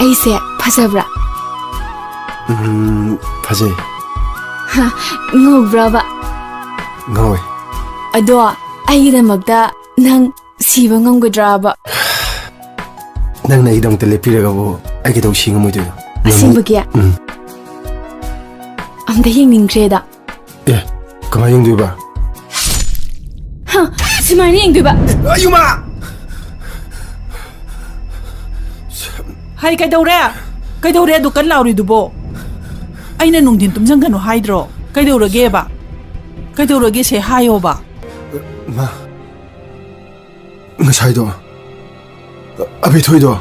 Speaker 11: ꯑꯩꯁꯦ ꯐꯖꯕ꯭ꯔꯥ
Speaker 12: ꯐꯖꯩ
Speaker 11: ꯉꯧꯕ꯭ꯔꯕ
Speaker 12: ꯉꯧꯋꯦ
Speaker 11: ꯑꯗꯣ ꯑꯩꯒꯤꯗꯃꯛꯇ ꯅꯪ ꯁꯤꯕ ꯉꯝꯒꯗ꯭ꯔꯕ
Speaker 12: ꯅꯪꯅ ꯑꯩꯒꯤꯗꯃꯛꯇ ꯂꯦꯞꯄꯤꯔꯒꯕꯨ ꯑꯩ ꯀꯩꯗꯧ ꯁꯤ ꯉꯝꯃꯣꯏꯗꯣꯏꯅꯣ
Speaker 11: ꯑꯁꯦꯡꯕꯒꯤ ꯑꯝꯇ ꯌꯦꯡꯅꯤꯡꯈ꯭ꯔꯦꯗ
Speaker 12: ꯑꯦ ꯀꯃꯥꯏ ꯌꯦꯡꯗꯣꯏꯕ
Speaker 11: ꯁꯨꯃꯥꯏꯅ ꯌꯦꯡꯗꯣꯏꯕ
Speaker 12: ꯑꯌꯨꯃꯥ
Speaker 11: ꯍꯥꯏ ꯀꯩꯗꯧꯔꯦ ꯑꯗꯨ ꯀꯟ ꯂꯥꯎꯔꯤꯗꯨꯕꯣ ꯑꯩꯅ ꯅꯨꯡꯊꯤꯟ ꯇꯨꯝꯁꯟꯒꯅꯨ ꯍꯥꯏꯗ꯭ꯔꯣ ꯀꯩꯗꯧꯔꯒꯦ ꯁꯦ ꯍꯥꯏꯌꯣꯕ
Speaker 12: ꯃꯥ ꯉꯁꯥꯏꯗꯣ ꯑꯕꯦꯊꯣꯏꯗꯣ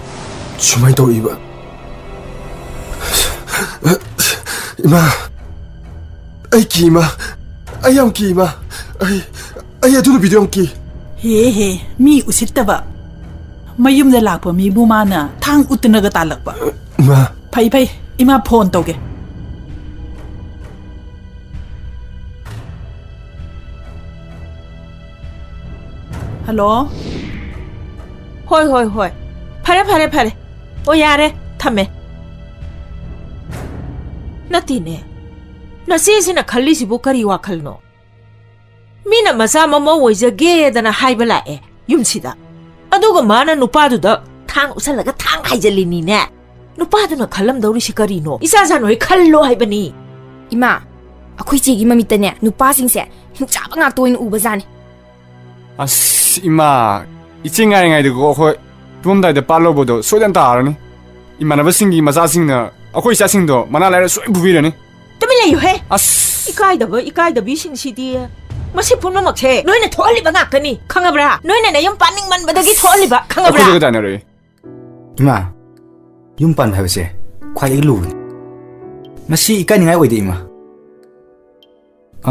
Speaker 12: ꯁꯨꯃꯥꯏꯅ ꯇꯧꯔꯛꯏꯕ 이마 아이 ꯌꯥꯝ ꯀꯤ 이마 아이 ꯑꯗꯨꯅ ꯚꯤꯗꯤꯑꯣ ꯌꯥꯝ ꯀꯤ
Speaker 11: ꯍꯦ ꯃꯤ ꯎꯁꯤꯠꯇꯕ ꯃꯌꯨꯝꯗ ꯂꯥꯛꯄ ꯃꯤꯕꯨ ꯃꯥꯅ ꯊꯥꯡ ꯎꯠꯇꯅꯒ ꯇꯥꯜꯂꯛꯄ
Speaker 12: 이마
Speaker 11: ꯐꯩ ꯏꯃꯥ ꯐꯣꯟ ꯇꯧꯒꯦ
Speaker 3: ꯍꯜꯂꯣ ꯍꯣꯏ ꯍꯣꯏ ꯍꯣꯏ ꯐꯔꯦ ꯐꯔꯦ ꯐꯔꯦ ꯑꯣ ꯌꯥꯔꯦ ꯊꯝꯃꯦ ꯅꯠꯇꯦꯅꯦ ꯅꯆꯦꯁꯤꯅ ꯈꯜꯂꯤꯁꯤꯕꯨ ꯀꯔꯤ ꯋꯥꯈꯜꯅꯣ ꯃꯤꯅ ꯃꯆꯥ ꯃꯃꯧ ꯑꯣꯏꯖꯒꯦꯗꯅ ꯍꯥꯏꯕ ꯂꯥꯛꯑꯦ ꯌꯨꯝꯁꯤꯗ ꯑꯗꯨꯒ ꯃꯥꯅ ꯅꯨꯄꯥꯗꯨꯗ ꯊꯥꯡ ꯎꯁꯜꯂꯒ ꯊꯥꯡ ꯍꯥꯏꯖꯤꯜꯂꯤꯅꯤꯅꯦ ꯅꯨꯄꯥꯗꯨꯅ ꯈꯜꯂꯝꯗꯧꯔꯤꯁꯤ ꯀꯔꯤꯅꯣ ꯏꯆꯥ ꯅꯣꯏ ꯈꯜꯂꯣ ꯍꯥꯏꯕꯅꯤ
Speaker 11: ꯏꯃꯥ ꯑꯩꯈꯣꯏ ꯆꯦꯒꯤ ꯃꯃꯤꯠꯇꯅꯦ ꯅꯨꯄꯥꯁꯤꯡꯁꯦ ꯍꯤꯡꯆꯥꯕ ꯉꯥꯛꯇ ꯑꯣꯏꯅ ꯎꯕꯖꯥꯠꯅꯤ
Speaker 4: ꯑꯁ ꯏꯃꯥ ꯏꯆꯦ ꯉꯥꯏꯔꯤꯉꯩꯗꯀꯣ ꯑꯩꯈꯣꯏ ꯇꯨꯝꯃꯝꯗꯥꯏꯗ ꯄꯥꯜꯂꯧꯕꯗꯣ ꯁꯣꯏꯗꯅ ꯇꯥꯔꯅꯤ ꯏꯃꯥꯟꯅꯕꯁꯤꯡꯒꯤ ꯃꯆꯥꯁꯤꯡꯅ ꯑꯩꯈꯣꯏ ꯏꯆꯥꯁꯤꯡꯗꯣ ꯃꯅꯥ ꯂꯩꯔ ꯁꯣꯏ ꯄꯨꯕꯤꯔꯅꯤ
Speaker 3: ꯇꯨꯃꯤꯟ ꯂꯩꯌꯨꯍꯦ
Speaker 4: ꯑꯁ
Speaker 3: ꯏꯀꯥꯏꯗꯕꯤꯁꯤꯡꯁꯤꯗꯤ ꯃꯁꯤ ꯄꯨꯝꯅꯃꯛꯁꯦ ꯅꯣꯏꯅ ꯊꯣꯛꯍꯜꯂꯤꯕ ꯉꯥꯛꯇꯅꯤ ꯈꯪꯉꯕ꯭ꯔꯥ ꯅꯣꯏꯅ ꯅꯌꯨꯝ ꯄꯥꯅꯤꯡꯃꯟꯕꯗꯒꯤ ꯊꯣꯛꯍꯜꯂꯤꯕ ꯈꯪꯉꯕ꯭ꯔꯥ
Speaker 4: ꯑꯩꯈꯣꯏꯗꯒ ꯇꯥꯏꯅꯔꯛꯏ
Speaker 13: ꯏꯃꯥ ꯌꯨꯝ ꯄꯥꯟꯕ ꯍꯥꯏꯕꯁꯦ ꯈ꯭ꯋꯥꯏꯗꯒꯤ ꯂꯨꯕꯅꯤ ꯃꯁꯤ ꯏꯀꯥꯏꯅꯤꯡꯉꯥꯏ ꯑꯣꯏꯗꯦ ꯏꯃꯥ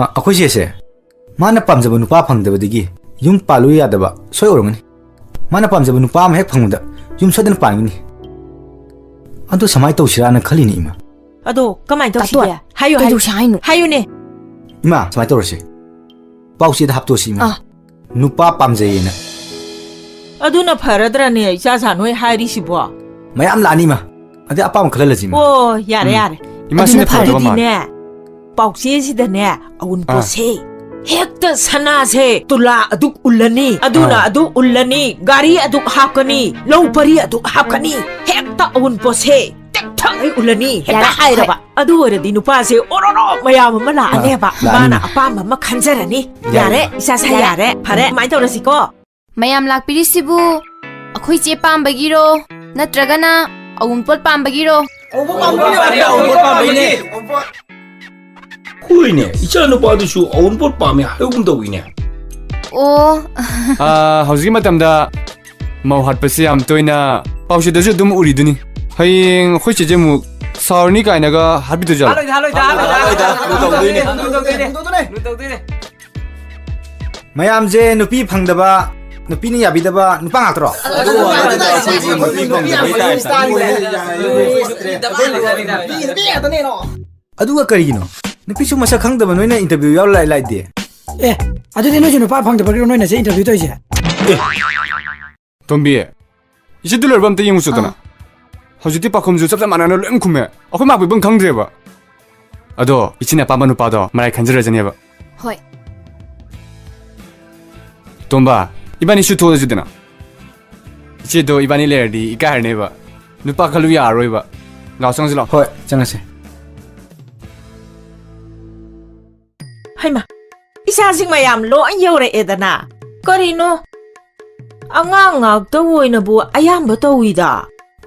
Speaker 13: ꯑꯩꯈꯣꯏ ꯆꯦꯁꯦ ꯃꯥꯅ ꯄꯥꯝꯖꯕ ꯅꯨꯄꯥ ꯐꯪꯗꯕꯗꯒꯤ ꯌꯨꯝ ꯄꯥꯜꯂꯨ ꯌꯥꯗꯕ ꯁꯣꯏ ꯑꯣꯏꯔꯝꯒꯅꯤ ꯃꯥꯅ ꯄꯥꯝꯖꯕ ꯅꯨꯄꯥ ꯑꯃ ꯍꯦꯛ ꯐꯪꯕꯗ ꯌꯨꯝ ꯁꯣꯏꯗꯅ ꯄꯥꯟꯒꯅꯤ ꯑꯗꯨ ꯁꯨꯃꯥꯏꯅ ꯇꯧꯁꯤꯔꯥꯅ ꯈꯜꯂꯤꯅꯤ ꯏꯃꯥ
Speaker 3: ꯑꯗꯣ ꯀꯃꯥꯏꯅ ꯇꯧꯁꯤꯒꯦ ꯍꯥꯏꯌꯨ ꯍꯥꯏꯌꯨꯅꯦ
Speaker 13: 이마 스마이 떨어지 빠우시다 합도시면 누빠 빰제이나
Speaker 3: ꯑꯗꯨꯅ ꯐꯔꯗ꯭ꯔꯅꯦ 이자자 너희 하이리시보
Speaker 13: 마얌 라니마 아데 아빠만 그럴라지
Speaker 3: 오 야래 야래
Speaker 4: 이마신의 파도가 말
Speaker 3: ꯄꯥꯎꯆꯦꯁꯤꯗꯅꯦ ꯑꯎꯟꯄꯣꯠꯁꯦ ꯍꯦꯛꯇ ꯁꯅꯥꯁꯦ ꯇꯨꯂꯥ ꯑꯗꯨꯛ ꯎꯜꯂꯅꯤ ꯑꯗꯨꯅ ꯑꯗꯨꯛ ꯎꯜꯂꯅꯤ ꯒꯥꯔꯤ ꯑꯗꯨꯛ ꯍꯥꯞꯀꯅꯤ ꯂꯧ ꯄꯔꯤ ꯑꯗꯨꯛ ꯍꯥꯞꯀꯅꯤ ꯍꯦꯛꯇ ꯑꯎꯟꯄꯣꯠꯁꯦ ꯇꯦꯛꯊꯉꯩ ꯎꯜꯂꯅꯤ ꯍꯦꯛꯇ ꯍꯥꯏꯔꯕ ꯑꯗꯨ ꯑꯣꯏꯔꯗꯤ ꯅꯨꯄꯥꯁꯦ ꯑꯣꯔꯣꯔꯣ ꯃꯌꯥꯝ ꯑꯃ ꯂꯥꯛꯑꯅꯦꯕ ꯃꯥꯅ ꯑꯄꯥꯝꯕ ꯑꯃ ꯈꯟꯖꯔꯅꯤ ꯌꯥꯔꯦ ꯏꯆꯥꯁꯥ ꯌꯥꯔꯦ ꯐꯔꯦ ꯀꯃꯥꯏꯅ ꯇꯧꯔꯁꯤꯀꯣ
Speaker 11: ꯃꯌꯥꯝ ꯂꯥꯛꯄꯤꯔꯤꯁꯤꯕꯨ ꯑꯩꯈꯣꯏ ꯆꯦ ꯄꯥꯝꯕꯒꯤꯔꯣ ꯅꯠꯇ꯭ꯔꯒꯅ ꯑꯎꯟꯄꯣꯠ ꯄꯥꯝꯕꯒꯤꯔꯣ
Speaker 1: ꯍꯣꯏꯅꯦ 이ꯆꯥ ꯅꯨꯄꯥꯗꯨꯁꯨ ꯑꯎꯟꯄꯣꯠ ꯄꯥꯝꯃꯦ ꯍꯥꯏꯒꯨꯝ ꯇꯧꯏꯅꯦ
Speaker 11: ꯑꯣ
Speaker 4: ꯍꯧꯖꯤꯛꯀꯤ ꯃꯇꯝꯗ ꯃꯧ ꯍꯥꯠꯄꯁꯤ ꯌꯥꯝ ꯇꯣꯏꯅ ꯄꯥꯎꯆꯦꯗꯁꯨ ꯑꯗꯨꯝ ꯎꯔꯤꯗꯨꯅꯤ ꯍꯌꯦꯡ ꯑꯩꯈꯣꯏ ꯆꯦꯁꯦ ꯑꯃꯨꯛ ꯁꯥꯎꯔꯅꯤ ꯀꯥꯏꯅꯒ ꯍꯥꯠꯄꯤꯗꯣꯏꯖꯥꯠꯂꯣ
Speaker 13: ꯃꯌꯥꯝꯁꯦ ꯅꯨꯄꯤ ꯐꯪꯗꯕ ꯅꯨꯄꯤꯅ ꯌꯥꯕꯤꯗꯕ ꯅꯨꯄꯥ ꯉꯥꯛꯇꯔꯣ ꯑꯗꯨꯒ ꯀꯔꯤꯒꯤꯅꯣ ꯅꯨꯄꯤꯁꯨ ꯃꯁꯛ ꯈꯪꯗꯕ ꯅꯣꯏꯅ ꯏꯟꯇꯔꯚꯤꯌꯨ ꯌꯥꯎꯔ ꯂꯥꯛꯏꯗꯤ
Speaker 14: ꯑꯗꯨꯗꯤ ꯅꯣꯏꯁꯨ ꯅꯨꯄꯥ ꯐꯪꯗꯕꯒꯤꯔꯣ ꯅꯣꯏꯅ ꯁꯤ ꯏꯟꯇꯔꯚꯤꯌꯨ ꯇꯧꯔꯤꯁꯦ
Speaker 4: ꯇꯣꯝꯕꯤ 이제도 널밤 때 영우 줬잖아 hꯧꯖꯤꯛꯇꯤ ꯄꯥꯈꯨꯝꯁꯨ ꯆꯞ ꯃꯥꯟꯅꯅ ꯂꯣꯏ ꯈꯨꯝꯃꯦ ꯑꯩꯈꯣꯏ ꯃꯥ ꯄꯤꯕꯝ ꯈꯪꯗ꯭ꯔꯦꯕ ꯑꯗꯣ 이친의 아빠 누빠도 말아이 간절해지네요
Speaker 11: ꯍꯣꯏ
Speaker 4: ꯇꯣꯝꯕ 이반이 슈 도와주되나 이제도 이반이 레어디 이까르네바 누빠 칼루 야로이바 나성슬라
Speaker 13: ꯍꯣꯏ ꯆꯪꯉꯁꯦ
Speaker 3: ꯍꯩꯃ ꯏꯆꯥꯁꯤꯡ ꯃꯌꯥꯝ ꯂꯣꯏ ꯌꯧꯔꯛꯑꯦꯗꯅ ꯀꯔꯤꯅꯣ ꯑꯉꯥꯡ ꯉꯥꯛꯇ ꯑꯣꯏꯅꯕꯨ ꯑꯌꯥꯝꯕ ꯇꯧꯏꯗ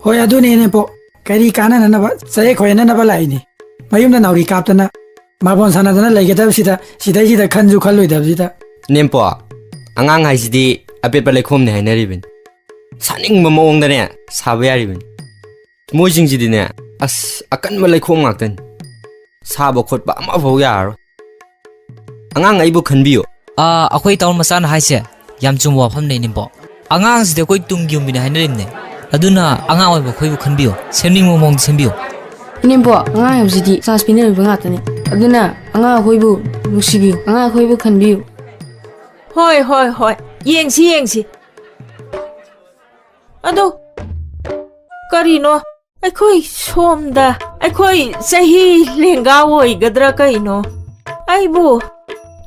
Speaker 14: ꯍꯣꯏ ꯑꯗꯨꯅꯦꯅꯦꯄꯣ ꯀꯔꯤ ꯀꯥꯟꯅꯅꯕ ꯆꯌꯦꯛ ꯈꯣꯏꯅꯅꯕ ꯂꯥꯛꯏꯅꯤ ꯃꯌꯨꯝꯗ ꯅꯥꯎꯔꯤ ꯀꯥꯞꯇꯅ ꯃꯥꯕꯣꯟ ꯁꯥꯟꯅꯗꯅ ꯂꯩꯒꯗꯕꯁꯤꯗ ꯁꯤꯗꯩꯁꯤꯗ ꯈꯟꯁꯨ ꯈꯜꯂꯣꯏꯗꯕꯁꯤꯗ
Speaker 15: ꯅꯦꯝꯄꯣ ꯑꯉꯥꯡ ꯍꯥꯏꯁꯤꯗꯤ ꯑꯄꯦꯠꯄ ꯂꯩꯈꯣꯝꯅꯤ ꯍꯥꯏꯅꯔꯤꯕꯅꯤ ꯁꯥꯅꯤꯡꯕ ꯃꯑꯣꯡꯗꯅꯦ ꯁꯥꯕ ꯌꯥꯔꯤꯕꯅꯤ ꯃꯣꯏꯁꯤꯡꯁꯤꯗꯤꯅꯦ ꯑꯁ ꯑꯀꯟꯕ ꯂꯩꯈꯣꯝ ꯉꯥꯛꯇꯅꯤ ꯁꯥꯕ ꯈꯣꯠꯄ ꯑꯃꯐꯥꯎ ꯌꯥꯔꯔꯣꯏ ꯑꯉꯥꯡ ꯑꯩꯕꯨ ꯈꯟꯕꯤꯌꯨ
Speaker 7: ꯑꯩꯈꯣꯏ ꯇꯥꯎꯟ ꯃꯆꯥꯅ ꯍꯥꯏꯁꯦ ꯌꯥꯝ ꯆꯨꯝꯕ ꯋꯥꯐꯝꯅꯦ ꯅꯤꯝꯄꯣ ꯑꯉꯥꯡꯁꯤꯗꯤ ꯑꯩꯈꯣꯏ ꯇꯨꯡꯒꯤ ꯌꯨꯝꯕꯤꯅꯦ ꯍꯥꯏꯅꯔꯤꯕꯅꯦ ꯑꯗꯨꯅ ꯑꯉꯥꯡ ꯑꯣꯏꯕ ꯑꯩꯈꯣꯏꯕꯨ ꯈꯟꯕꯤꯌꯨ ꯁꯦꯝꯅꯤꯡꯕ ꯃꯑꯣꯡꯗ ꯁꯦꯝꯕꯤꯌꯨ
Speaker 5: ꯏꯅꯦꯝꯄꯣ ꯑꯉꯥꯡ ꯍꯥꯏꯕꯁꯤꯗꯤ ꯆꯥꯟꯁ ꯄꯤꯅꯔꯤꯕ ꯉꯥꯛꯇꯅꯤ ꯑꯗꯨꯅ ꯑꯉꯥꯡ ꯑꯩꯈꯣꯏꯕు ꯅꯨꯡꯁꯤꯕꯤꯌꯨ ꯑꯉꯥꯡ ꯑꯩꯈꯣꯏꯕꯨ ꯈꯟꯕꯤꯌꯨ
Speaker 3: ꯍꯣꯏ ꯍꯣꯏ ꯍꯣꯏ ꯌꯦꯡꯁꯤ ꯑꯗꯣ ꯀꯔꯤꯅꯣ ꯑꯩꯈꯣꯏ ꯁꯣꯝꯗ ꯑꯩꯈꯣꯏ ꯆꯍꯤ ꯂꯦꯡꯒꯥ ꯑꯣꯏꯒꯗ꯭ꯔꯥ ꯀꯩꯅꯣ ꯑꯩꯕꯨ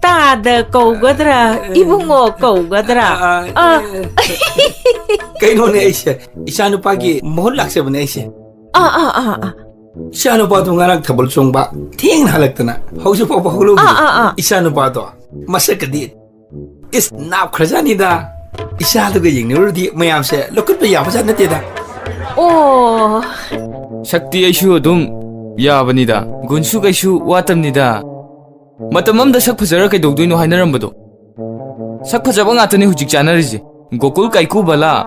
Speaker 3: ꯇꯥꯗ ꯀꯧꯒꯗ꯭ꯔꯥ ꯏꯕꯨꯡꯉꯣ ꯀꯧꯒꯗ꯭ꯔꯥ
Speaker 1: ꯀꯩꯅꯣꯅꯦ ꯑꯩꯁꯦ ꯏꯆꯥ ꯅꯨꯄꯥꯒꯤ ꯃꯍꯨꯠ ꯂꯥꯛꯆꯕꯅꯦ ꯑꯩꯁꯦ ꯏꯆꯥ ꯅꯨꯄꯥꯗꯣ ꯉꯔꯥꯡ ꯊꯥꯕꯜ ꯆꯣꯡꯕ ꯊꯦꯡꯅ ꯍꯜꯂꯛꯇꯅ ꯍꯧꯖꯤꯛ ꯐꯥꯎꯕ ꯍꯧꯒꯠꯂꯛꯇꯦ ꯏꯆꯥ ꯅꯨꯄꯥꯗꯣ ꯃꯁꯛꯀꯗꯤ ꯏꯁ ꯅꯥꯞꯈ꯭ꯔꯖꯥꯠꯅꯤꯗ ꯏꯆꯥꯗꯨꯒ ꯌꯦꯡꯅꯔꯨꯔꯗꯤ ꯃꯌꯥꯝꯁꯦ ꯂꯧꯈꯠꯄ ꯌꯥꯕꯖꯥꯠ ꯅꯠꯇꯦꯗ
Speaker 3: ꯑꯣ
Speaker 4: ꯁꯛꯇꯤ ꯑꯩꯁꯨ ꯑꯗꯨꯝ ꯌꯥꯕꯅꯤꯗ ꯒꯨꯟꯁꯨ ꯀꯩꯁꯨ ꯋꯥꯠꯇꯕꯅꯤꯗ ꯃꯇꯝ ꯑꯃꯗ ꯁꯛ ꯐꯖꯔ ꯀꯩꯗꯧꯗꯣꯏꯅꯣ ꯍꯥꯏꯅꯔꯝꯕꯗꯣ ꯁꯛ ꯐꯖꯕ ꯉꯥꯛꯇꯅꯤ ꯍꯧꯖꯤꯛ ꯆꯥꯅꯔꯤꯁꯦ ꯒꯣꯀꯨꯜ ꯀꯥꯏꯀꯨ ꯕꯂꯥ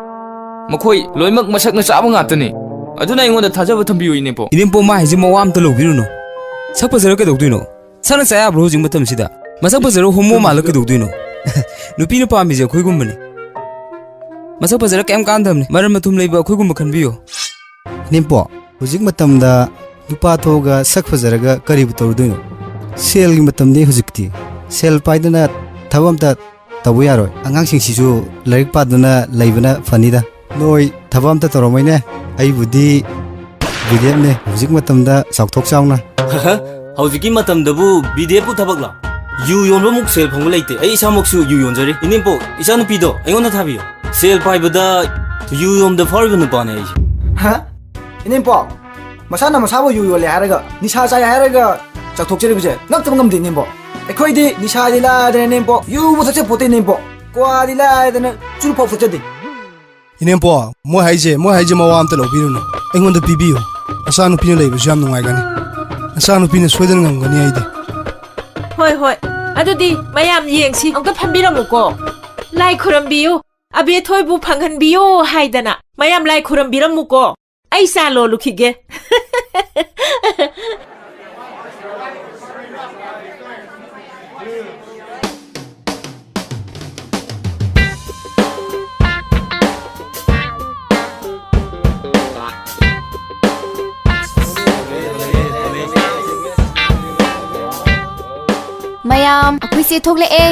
Speaker 4: ꯃꯈꯣꯏ ꯂꯣꯏꯅꯃꯛ ꯃꯁꯛꯅ ꯆꯥꯕ ꯉꯥꯛꯇꯅꯤ ꯑꯗꯨꯅ ꯑꯩꯉꯣꯟꯗ ꯊꯥꯖꯕ ꯊꯝꯕꯤꯌꯨ ꯏꯅꯦꯄꯣ
Speaker 8: 이nem포 마 하이지 ꯃꯋꯥ ꯑꯝꯇ ꯂꯧꯕꯤꯔꯨꯅꯨ ꯁꯛ ꯐꯖꯔ ꯀꯩꯗꯧꯗꯣꯏꯅꯣ ꯁꯛꯅ ꯆꯥ ꯌꯥꯕ꯭ꯔꯣ ꯍꯧꯖꯤꯛ ꯃꯇꯝꯁꯤꯗ ꯃꯁꯛ ꯐꯖꯔ ꯍꯣꯃꯣ ꯃꯥꯜꯂ ꯀꯩꯗꯧꯗꯣꯏꯅꯣ ꯅꯨꯄꯤꯅ ꯄꯥꯝꯃꯤꯁꯦ ꯑꯩꯈꯣꯏꯒꯨꯝꯕꯅꯤ ꯃꯁꯛ ꯐꯖꯔ ꯀꯩꯝ ꯀꯥꯟꯗꯕꯅꯤ ꯃꯔꯝ ꯃꯊꯨꯝ ꯂꯩꯕ ꯑꯩꯈꯣꯏꯒꯨꯝꯕ ꯈꯟꯕꯤꯌꯨ
Speaker 16: ꯏꯅꯦꯝꯄꯣ ꯍꯧꯖꯤꯛ ꯃꯇꯝꯗ ꯅꯨꯄꯥ ꯊꯣꯛꯑꯒ ꯁꯛ ꯐꯖꯔꯒ ꯀꯔꯤꯕꯨ ꯇꯧꯔꯨꯗꯣꯏꯅꯣ ꯁꯦꯜꯒꯤ ꯃꯇꯝꯗꯤ ꯍꯧꯖꯤꯛꯇꯤ ꯁꯦꯜ ꯄꯥꯏꯗꯅ ꯊꯕꯛ ꯑꯝꯇ tawbu yaroi angang sing sisu larik paduna laibana fanida noi thabam ta toromaine ai budi bidem ne hujik matamda sakthok chauna
Speaker 15: hꯧꯖꯤꯛꯀꯤ ꯃꯇꯝꯗꯕꯨ BDF ꯊꯕꯛꯂ ꯌꯨ ꯌꯣꯟꯕꯃꯨꯛ ꯁꯦꯜ ꯐꯪꯕ ꯂꯩꯇꯦ ꯑꯩ ꯏꯁꯥꯃꯛꯁꯨ ꯌꯨ ꯌꯣꯟꯖꯔꯤ 이님보 이사누피도 ꯑꯩꯉꯣꯟꯗ ꯊꯥꯕꯤꯌꯣ ꯁꯦꯜ ꯄꯥꯏꯕꯗ ꯌꯨ ꯌꯣꯟꯕꯗ ꯐꯥꯎꯔꯤꯕ ꯅꯨꯄꯥꯅꯦ ꯑꯩꯁꯦ
Speaker 13: 이님보 masana masabu yu yole haraga nisha chai haraga chakthokcheribje ngaktam ngamde nimbo ekhoidi nisha dila de nimbo yu bo thakche pote nimbo kwa dila de na chul pho phachade
Speaker 16: inempo mo haije mawa amta lobiruno engonda bibiyo asanu pina leibu jam nungai gani asanu pina soidan ngamgani aide
Speaker 3: hoi hoi adudi mayam yengsi amka phambiramuko lai khurambiyu abe thoibu phanghanbiyo haidana mayam lai khurambirammuko ai sa lo lukhige
Speaker 2: mayam akhoi se thokle e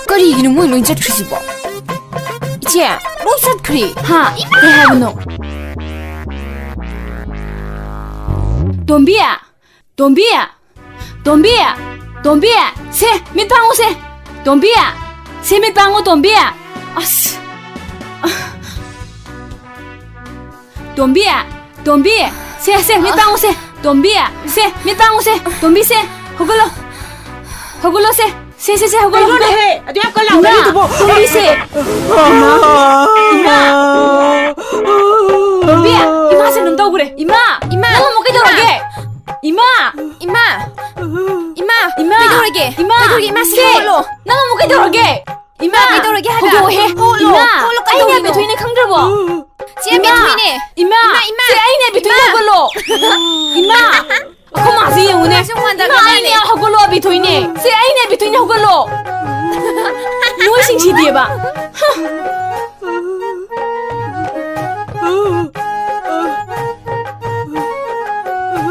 Speaker 5: ꯀꯔꯤꯒꯤꯅꯣ ꯃꯣꯏ ꯂꯣꯏ ꯆꯠꯈ꯭ꯔꯤꯁꯤꯕꯣ ꯏꯆꯦ ꯂꯣꯏ ꯆꯠꯈ꯭ꯔꯤ ꯍꯥ ꯀꯩ ꯍꯥꯏꯕꯅꯣ ꯇꯣꯝꯕꯤ ꯇꯣꯝꯕꯤ ꯇꯣꯝꯕꯤ ꯇꯣꯝꯕꯤ ꯁꯦ ꯃꯤꯠ ꯄꯥꯡꯉꯨ ꯁꯦ ꯇꯣꯝꯕꯤ ꯁꯦ ꯃꯤꯠ ꯄꯥꯡꯉꯨ ꯇꯣꯝꯕꯤ ꯑꯁ ꯇꯣꯝꯕꯤ ꯇꯣꯝꯕꯤ 세 밑 방우 세 덤비야 세 밑 방우 세 덤비 세 허글러 허글러 세 허글러
Speaker 3: 이거네 해 아주 약간 나오라
Speaker 5: 덤비 세 이마 덤비야 이마 세 눈 떠 그래 이마 너무 먹게 들어게 이마 그러게 이마 세 너무 먹게 들어게 이마 그러게 하자 호도해 이마 아이네 베토이네 강들어 제 베토이네 이마 제 아이네 베토이네 걸로 이마 고마지 오늘 이마 아이네 하걸로 베토이네 제 아이네 베토이네 하걸로 무엇인 시디에 봐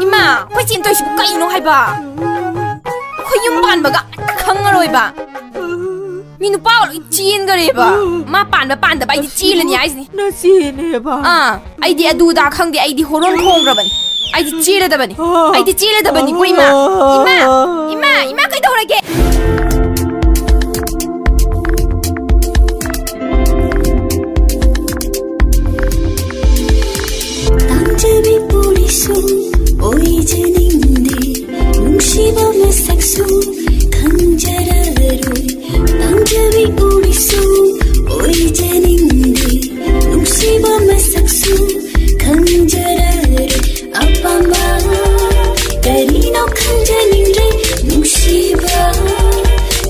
Speaker 5: 이마 훨씬 더 쉬고 까이노 해봐 허용 반바가 강어로이봐 미 누빠 찌인거리봐 마 반다 바이디 찌르니 아이스니
Speaker 3: 나 찌네봐
Speaker 5: 아이디 아두다 칸게 아이디 호론 콩그러버니 아이디 찌르다버니 아이디 찌르다버니 고 이마 그이도라게
Speaker 17: 당잡이 뿌리소 오이제닝데 뭉시범의 색소 강자라로 당잡이 뿌리소 오이제닝데 뭉시범의 색소 강자라로 아빠마 까리노 강자닝데 뭉시바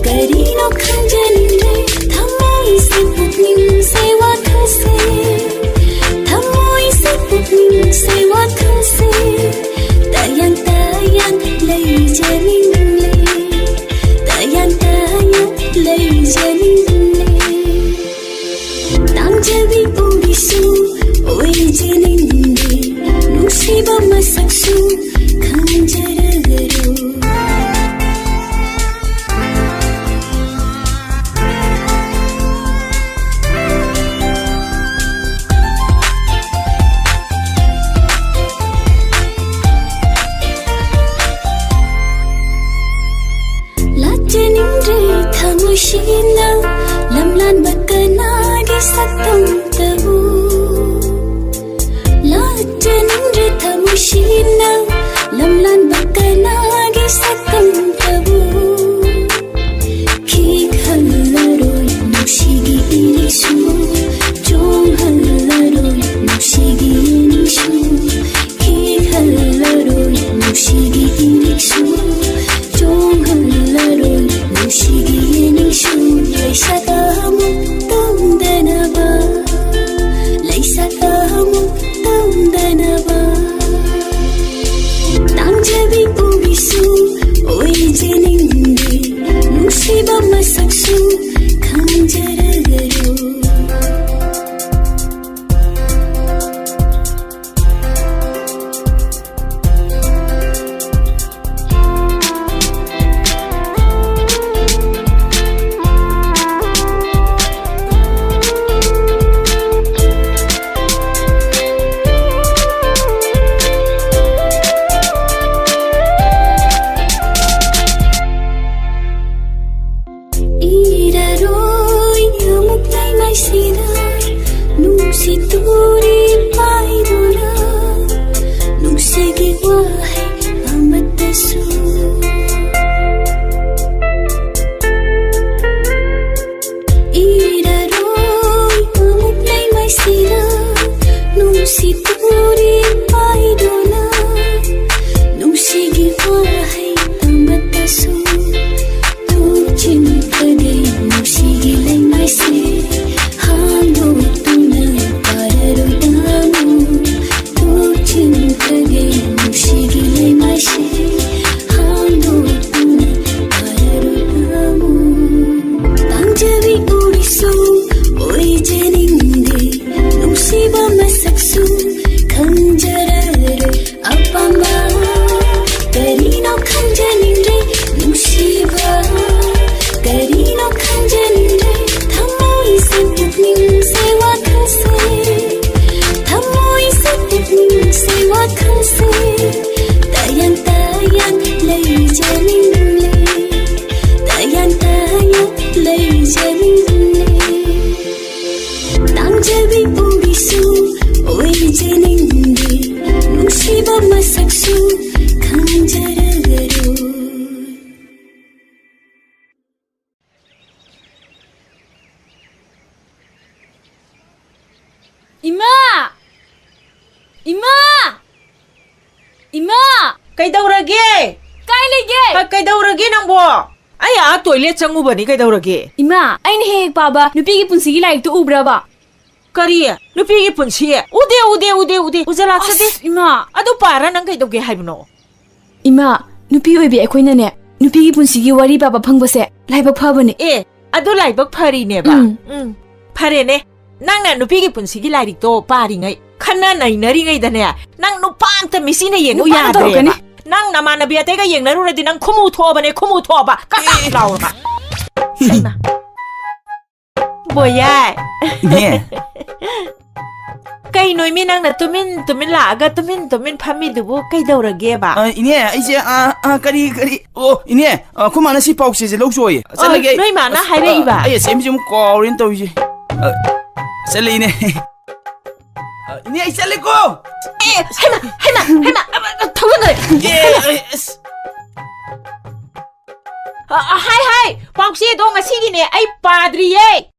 Speaker 17: 까리노 강자닝데 담모이 세폭님 세와 카세 say what can say tayang lay janing le tayang lay janing le tang jabi uri su oi janing le nusiba masak su kang jaragaro Shina lamlan bakana di satam tabu Lajanin rita mushina lamlan bakana di satam tabu Ki khalaroi nushigi irisu Jong halaroi nushigi irisu Ki khalaroi nushigi irisu Jong halaroi nushigi Laisa kamu tamdanaba Laisa kamu tamdanaba Tangjabi urisu ꯄꯥꯝꯖꯕꯤ ꯎꯔꯤꯁꯨ ꯑꯣꯏꯖꯅꯤꯡꯗꯦ ꯅꯨꯡꯁꯤꯕ ꯃꯁꯛꯁꯨ ꯈꯪꯖꯔꯒꯔꯣ
Speaker 11: Ima! Ima! Ima!
Speaker 3: ꯀꯩꯗꯧꯔꯒꯦ
Speaker 11: Kay lege!
Speaker 3: ꯀꯩꯗꯧꯔꯒꯦ ꯅꯪꯕꯣ ꯑꯩ toilet ꯆꯪꯉꯨꯕꯅꯤ ꯀꯩꯗꯧꯔꯒꯦ
Speaker 11: Ima, aina hek baba, nupigi punsigi laik tu ubra ba.
Speaker 3: ꯀꯔꯤ ꯅꯨꯄꯤꯒꯤ ꯄꯨꯟꯁꯤ ꯎꯗꯦ ꯎꯖꯂꯥꯛꯆꯗꯦ
Speaker 11: Ima!
Speaker 3: ꯑꯗꯨ ꯄꯥꯔ ꯅꯪ ꯀꯩꯗꯧꯒꯦ ꯍꯥꯏꯕꯅꯣ
Speaker 11: Ima, nupi oibi akoinane, nupigi punsigi wari baba phangbase, laibak phabane.
Speaker 3: ꯑꯦ ꯑꯗꯨ ꯂꯥꯏꯕꯛ ꯐꯔꯤꯅꯦꯕ ꯐꯔꯦꯅꯦ ꯅꯪꯅ ꯅꯨꯄꯤꯒꯤ ꯄꯨꯟꯁꯤꯒꯤ ꯂꯥꯏꯔꯤꯛꯇꯣ ꯄꯥꯔꯤꯉꯩ ꯈꯟꯅ ꯅꯩꯅꯔꯤꯉꯩꯗꯅꯦ ꯅꯪ ꯅꯨꯄꯥ ꯑꯝꯇ ꯃꯤꯁꯤꯅ ꯌꯦꯡꯉꯨ
Speaker 11: ꯅꯨꯄꯥ
Speaker 3: ꯌꯥꯗ꯭ꯔꯦꯕ
Speaker 11: ꯇꯧꯔꯛꯀꯅꯤ.
Speaker 3: ꯅꯪ ꯅꯃꯥꯟꯅꯕꯤ ꯑꯇꯩꯒ ꯌꯦꯡꯅꯔꯨꯔꯗꯤ ꯅꯪ ꯈꯨꯃꯨ ꯊꯣꯛꯑꯕꯅꯦ ꯈꯨꯃꯨ ꯊꯣꯛꯑꯕ ꯀꯛ ꯂꯥꯎꯔꯕ ꯍꯩꯃꯥ ꯕꯣꯌꯥꯏ
Speaker 8: ꯏꯅꯦ
Speaker 3: ꯀꯩꯅꯣ ꯏꯃꯤ ꯅꯪꯅ ꯇꯨꯃꯤꯟ ꯂꯥꯛꯑꯒ ꯇꯨꯃꯤꯟ ꯐꯝꯃꯤꯗꯨꯕꯨ ꯀꯩꯗꯧꯔꯒꯦꯕ
Speaker 8: ꯏꯅꯦ ꯑꯩꯁꯦ ꯀꯔꯤ ꯑꯣ ꯏꯅꯦ ꯑꯩꯈꯣꯏ ꯃꯥꯅ ꯁꯤ ꯄꯥꯎꯆꯦꯁꯦ ꯂꯧꯖꯣꯏꯌꯦ ꯆꯠꯂꯒꯦ
Speaker 3: ꯅꯣꯏ ꯃꯥꯅ ꯍꯥꯏꯔꯛꯏꯕ
Speaker 8: ꯑꯩ ꯑꯁꯦꯡꯕꯁꯦ ꯑꯃꯨꯛ ꯀꯥꯎꯔꯦꯅ ꯇꯧꯔꯤꯁꯦ ꯆꯠꯂꯦ ꯏꯅꯦ 이니 아이 쌀레고
Speaker 3: 해마 터근을 하이 뻥씨 너 ngasi기네 아이 빠드리에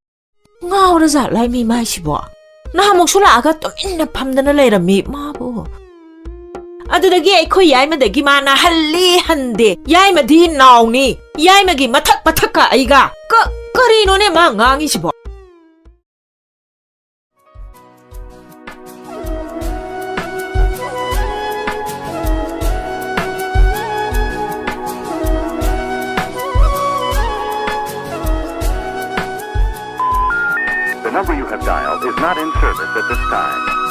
Speaker 3: ngawraza laimi maisibo nahamok sulaga tuminna phamdana leirami mabo adudagi akhoi yaimadagi mana halli hande yaimadi nawni yaimagi mathak pathakka aiga karino ne ma ngangi sibo
Speaker 18: The number you have dialed is not in service at this time.